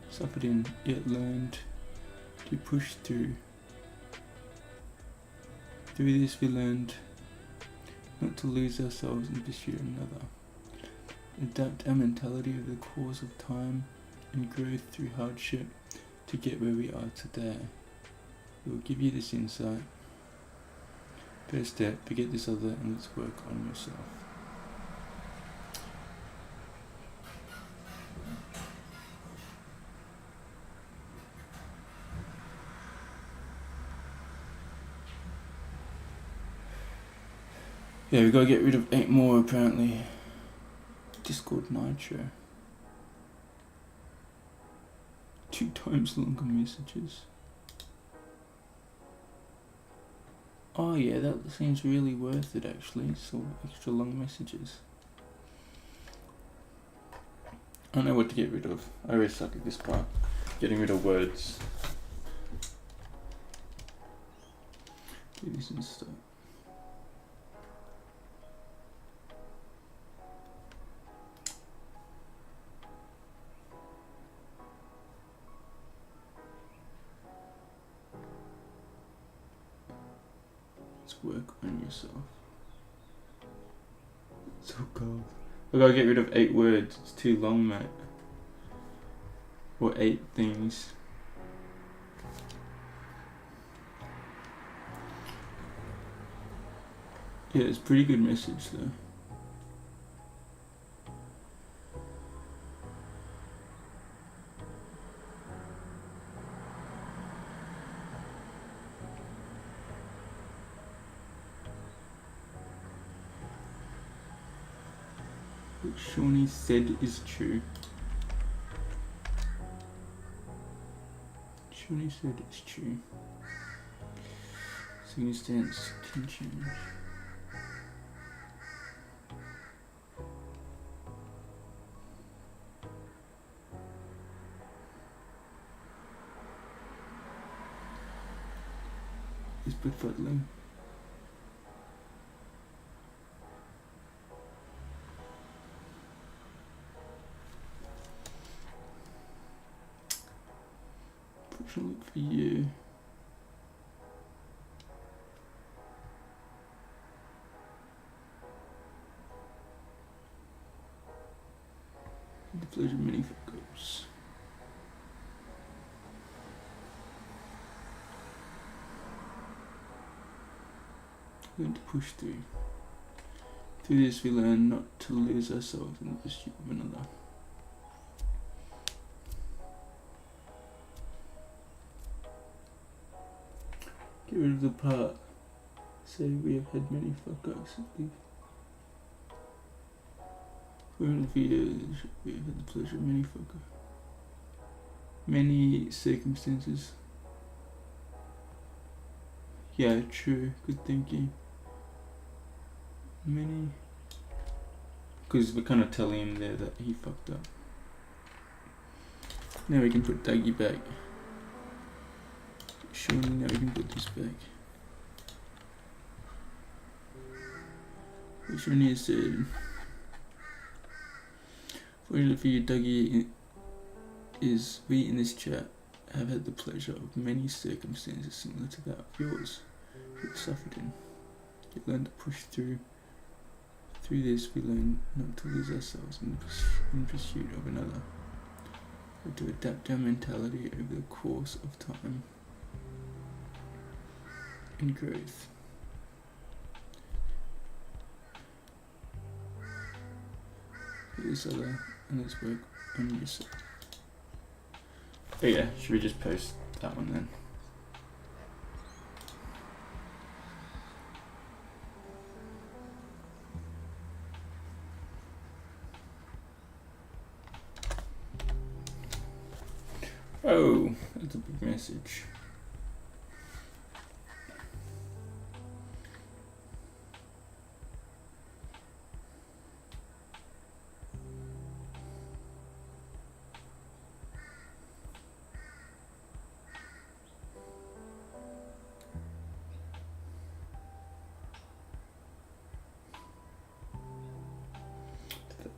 Suffered in, yet learned to push through. Through this we learned not to lose ourselves in pursuit of another. Adapt our mentality of the course of time and growth through hardship to get where we are today. We will give you this insight. First step, forget this other and let's work on yourself. Yeah, we gotta get rid of 8 more apparently. Discord Nitro. 2 times longer messages. Oh yeah, that seems really worth it actually, so extra long messages. I don't know what to get rid of. I always suck at this part. Getting rid of words. Do this and stuff. Work on yourself. So cold. I gotta get rid of 8 words. It's too long, mate. Or 8 things. Yeah, it's a pretty good message though. What Shawnee said is true. Shawnee said it's true. Circumstance can change. It's befuddling. Fortunately for you, the pleasure of many fuck-ups. I'm going to push through Through this we learn not to lose ourselves in the pursuit of another. Get rid of the part. Say we have had many fuck-ups. Over the years, we have had the pleasure of many circumstances. Yeah, true. Good thinking. Many. Because we're kind of telling him there that he fucked up. Now we can put Dougie back. Surely now we can put this back. Which one is said? Fortunately for you, Dougie, is we in this chat have had the pleasure of many circumstances similar to that of yours. You've suffered in. You learn to push through. Through this, we learn not to lose ourselves in pursuit of another, but to adapt our mentality over the course of time and growth. This other, and let's work on yourself. Oh yeah, should we just post that one then? Oh, that's a big message.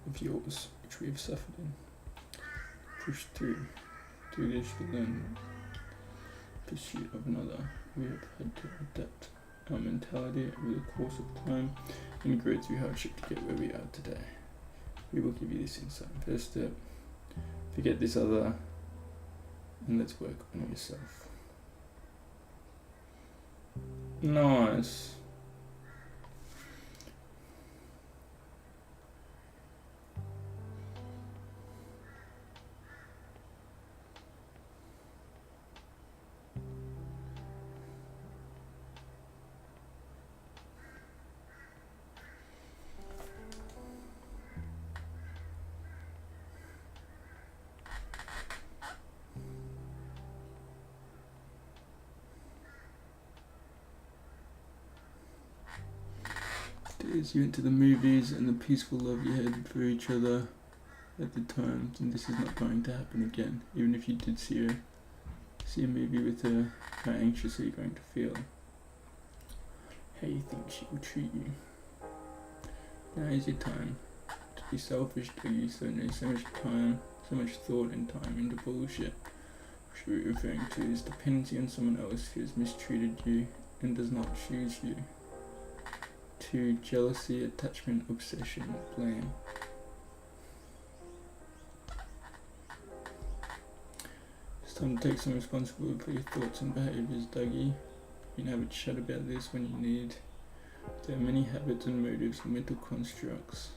Of yours, which we have suffered in. Push through. Through this we learn pursuit of another. We have had to adapt our mentality over the course of time and grow through hardship to get where we are today. We will give you this insight. First step, forget this other and let's work on yourself. Nice. Days you went to the movies and the peaceful love you had for each other at the time, and this is not going to happen again. Even if you did see a movie with her, how anxious are you going to feel? How you think she will treat you? Now is your time to be selfish, Dougie. So there's so much time, so much thought and time into bullshit. What you're referring to is dependency on someone else who has mistreated you and does not choose you. To jealousy, attachment, obsession, blame. It's time to take some responsibility for your thoughts and behaviours, Dougie. You can have a chat about this when you need. There are many habits and motives and mental constructs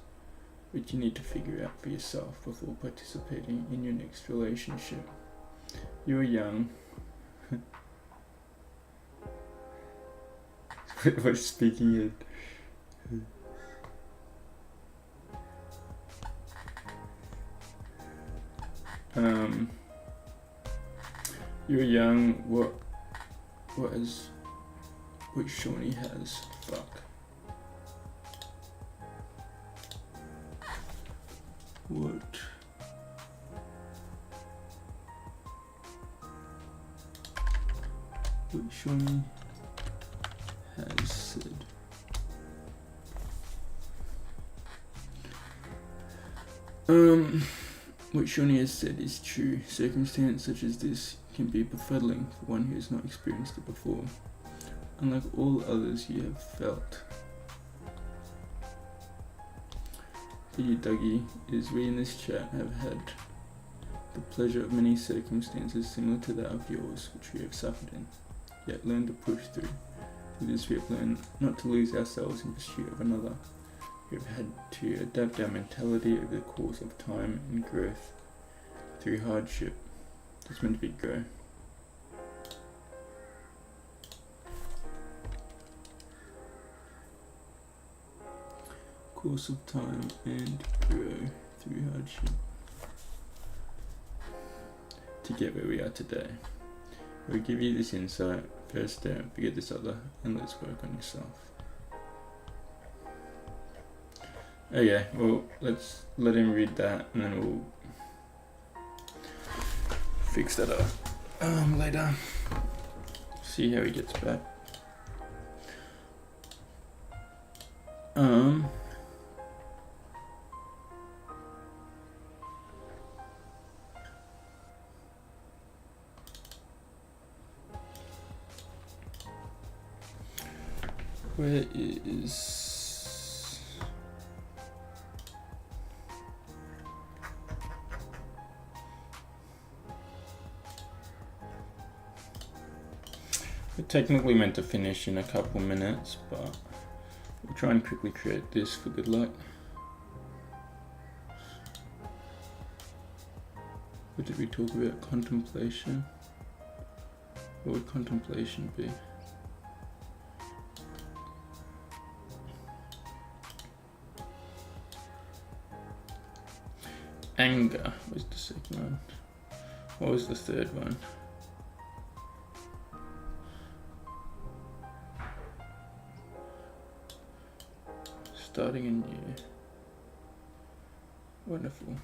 which you need to figure out for yourself before participating in your next relationship. You're young. What's speaking it? You're young. What Shawnee has? Fuck. What Shawnee has said. What Shawnee has said is true. Circumstance such as this can be befuddling for one who has not experienced it before. Unlike all others you have felt. For you, Dougie, it is we in this chat have had the pleasure of many circumstances similar to that of yours, which we have suffered in, yet learn to push through. Through this we have learned not to lose ourselves in pursuit of another, We've had to adapt our mentality over the course of time and growth through hardship. That's meant to be grow. Course of time and grow through hardship to get where we are today. We'll give you this insight. First step, forget this other, and let's work on yourself. Okay, well, let's let him read that, and then we'll fix that up later. See how he gets back. Where is we're technically meant to finish in a couple minutes, but we'll try and quickly create this for good luck. What did we talk about? Contemplation? What would contemplation be? Anger was the second one. What was the third one? Starting anew. Wonderful.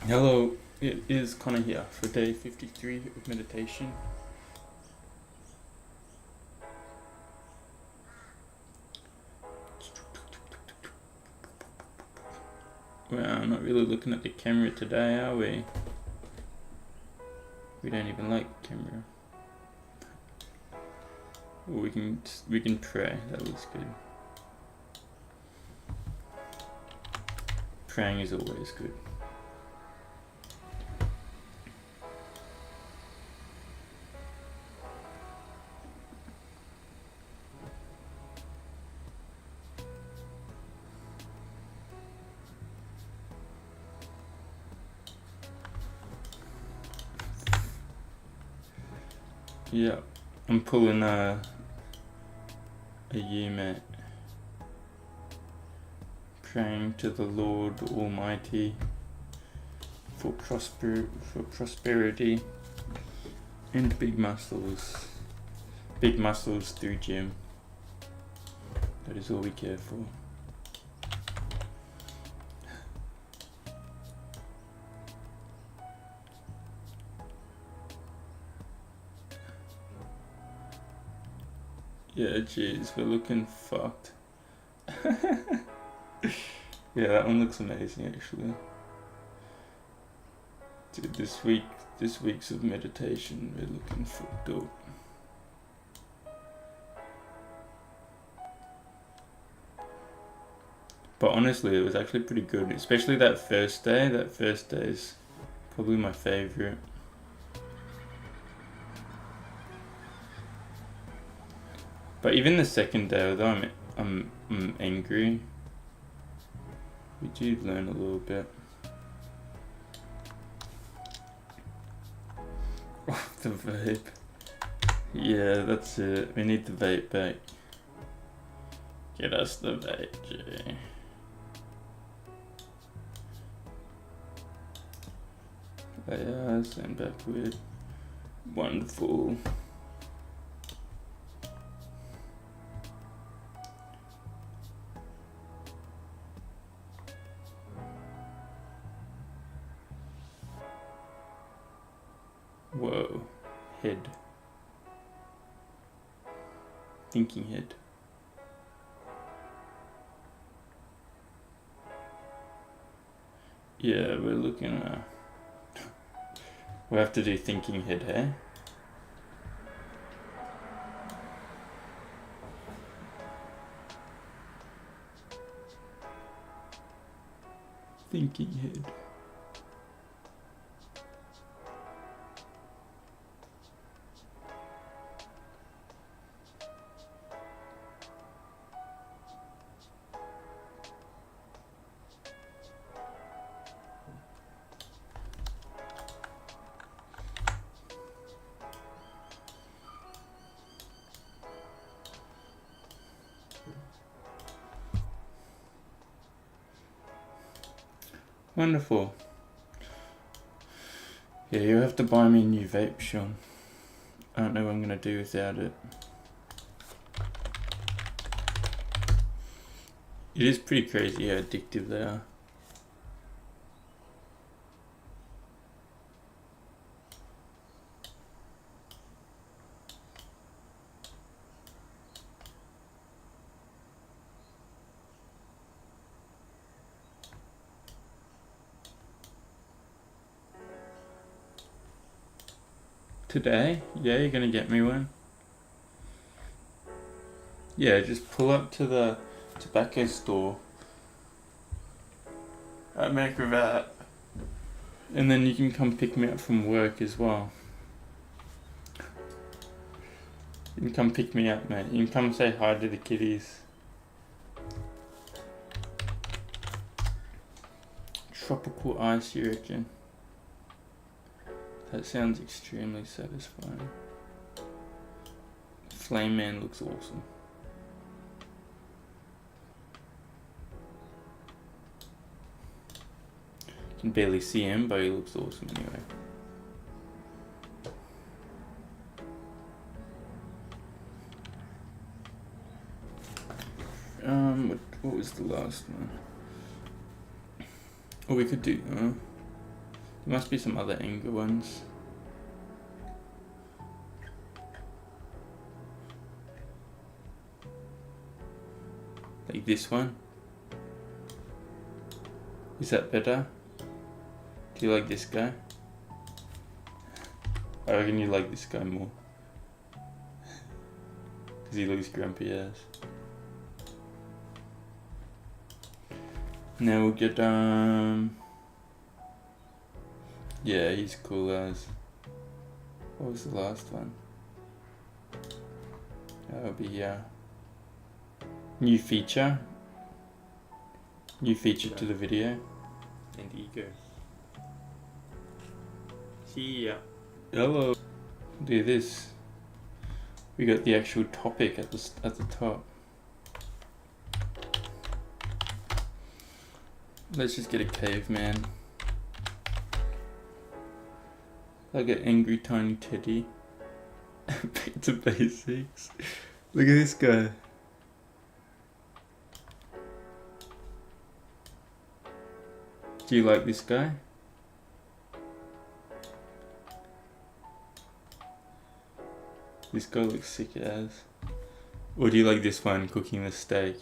Hello, it is Connor here for day 53 of meditation. Well, not really looking at the camera today, are we? We don't even like the camera. Well, we can pray. That looks good. Praying is always good. Yeah, I'm pulling a UMAT, praying to the Lord Almighty for prosperity and big muscles through gym. That is all we care for. Yeah, jeez, we're looking fucked. Yeah, that one looks amazing actually. Dude, this week's of meditation, we're looking fucked up. But honestly, it was actually pretty good, especially that first day. That first day is probably my favorite. But even the second day, although I'm angry, we do learn a little bit. Oh, the vape. Yeah, that's it. We need the vape back. Get us the vape, Jay. Yeah, send backward. Wonderful. Whoa, head. Thinking head. Yeah, we're looking we'll have to do thinking head, hey? thinking head. Wonderful. Yeah, you have to buy me a new vape, Sean. I don't know what I'm gonna do without it. It is pretty crazy how addictive they are. Today? Yeah, you're gonna get me one? Yeah, just pull up to the tobacco store at Macrovat, and then you can come pick me up from work as well. You can come pick me up, mate. You can come say hi to the kiddies. Tropical ice, you reckon? That sounds extremely satisfying. Flame Man looks awesome. You can barely see him, but he looks awesome anyway. What was the last one? Oh, we could do. There must be some other anger ones. Like this one. Is that better? Do you like this guy? I reckon you like this guy more. Because he looks grumpy ass. Now we'll get yeah, he's cool as. What was the last one? That'll be new feature. New feature to the video. And ego. See ya. Hello. Look at this. We got the actual topic at the top. Let's just get a caveman. Like an angry tiny teddy. Back to basics. Look at this guy. Do you like this guy? This guy looks sick as. Or do you like this one, cooking the steak?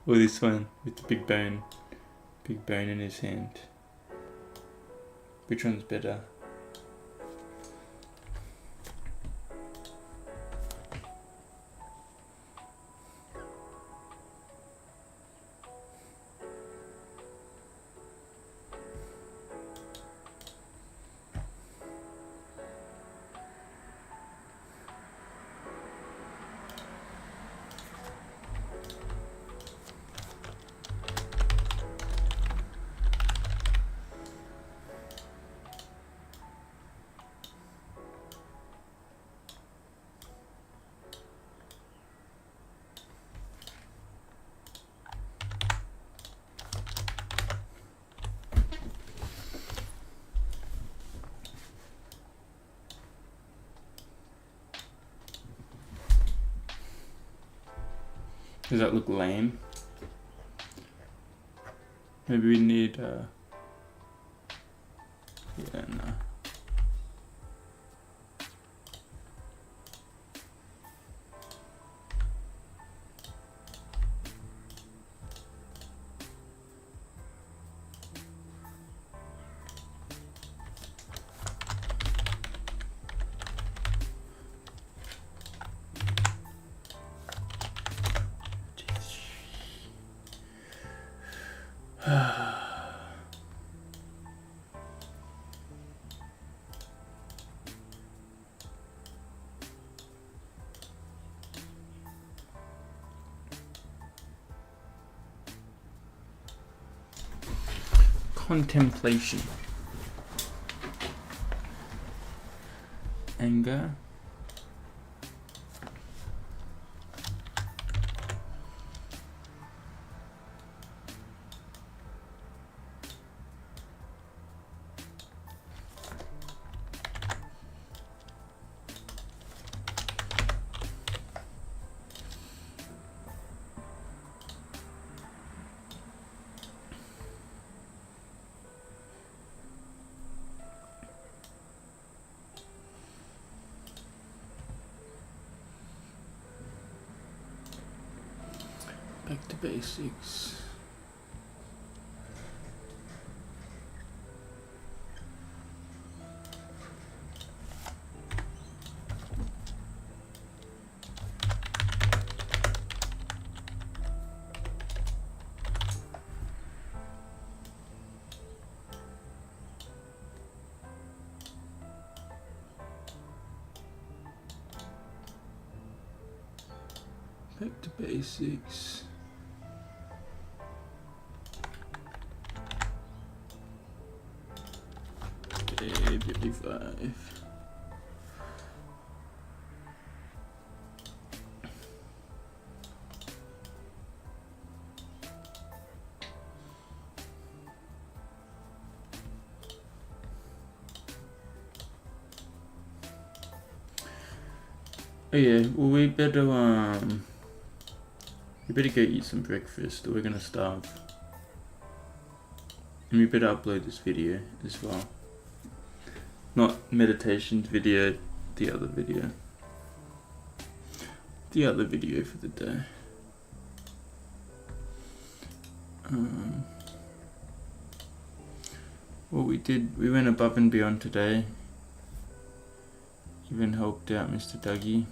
Or this one with the big bone in his hand. Which one's better? Does that look lame? Maybe we need yeah, no. Contemplation. Anger. Back to basics. Back to basics. Okay, 55. Oh yeah, well we better go eat some breakfast or we're gonna starve. And we better upload this video as well. Not meditation's video, the other video. The other video for the day. What we did, we went above and beyond today. Even helped out Mr. Dougie.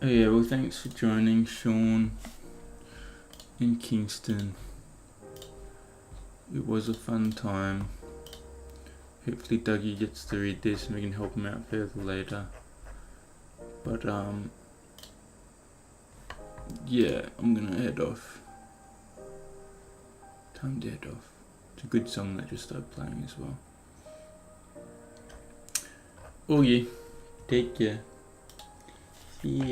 Oh yeah, well thanks for joining Sean in Kingston. It was a fun time. Hopefully Dougie gets to read this and we can help him out further later. But yeah, I'm gonna head off. Time to head off. It's a good song that just started playing as well. Oh yeah, take care. See ya.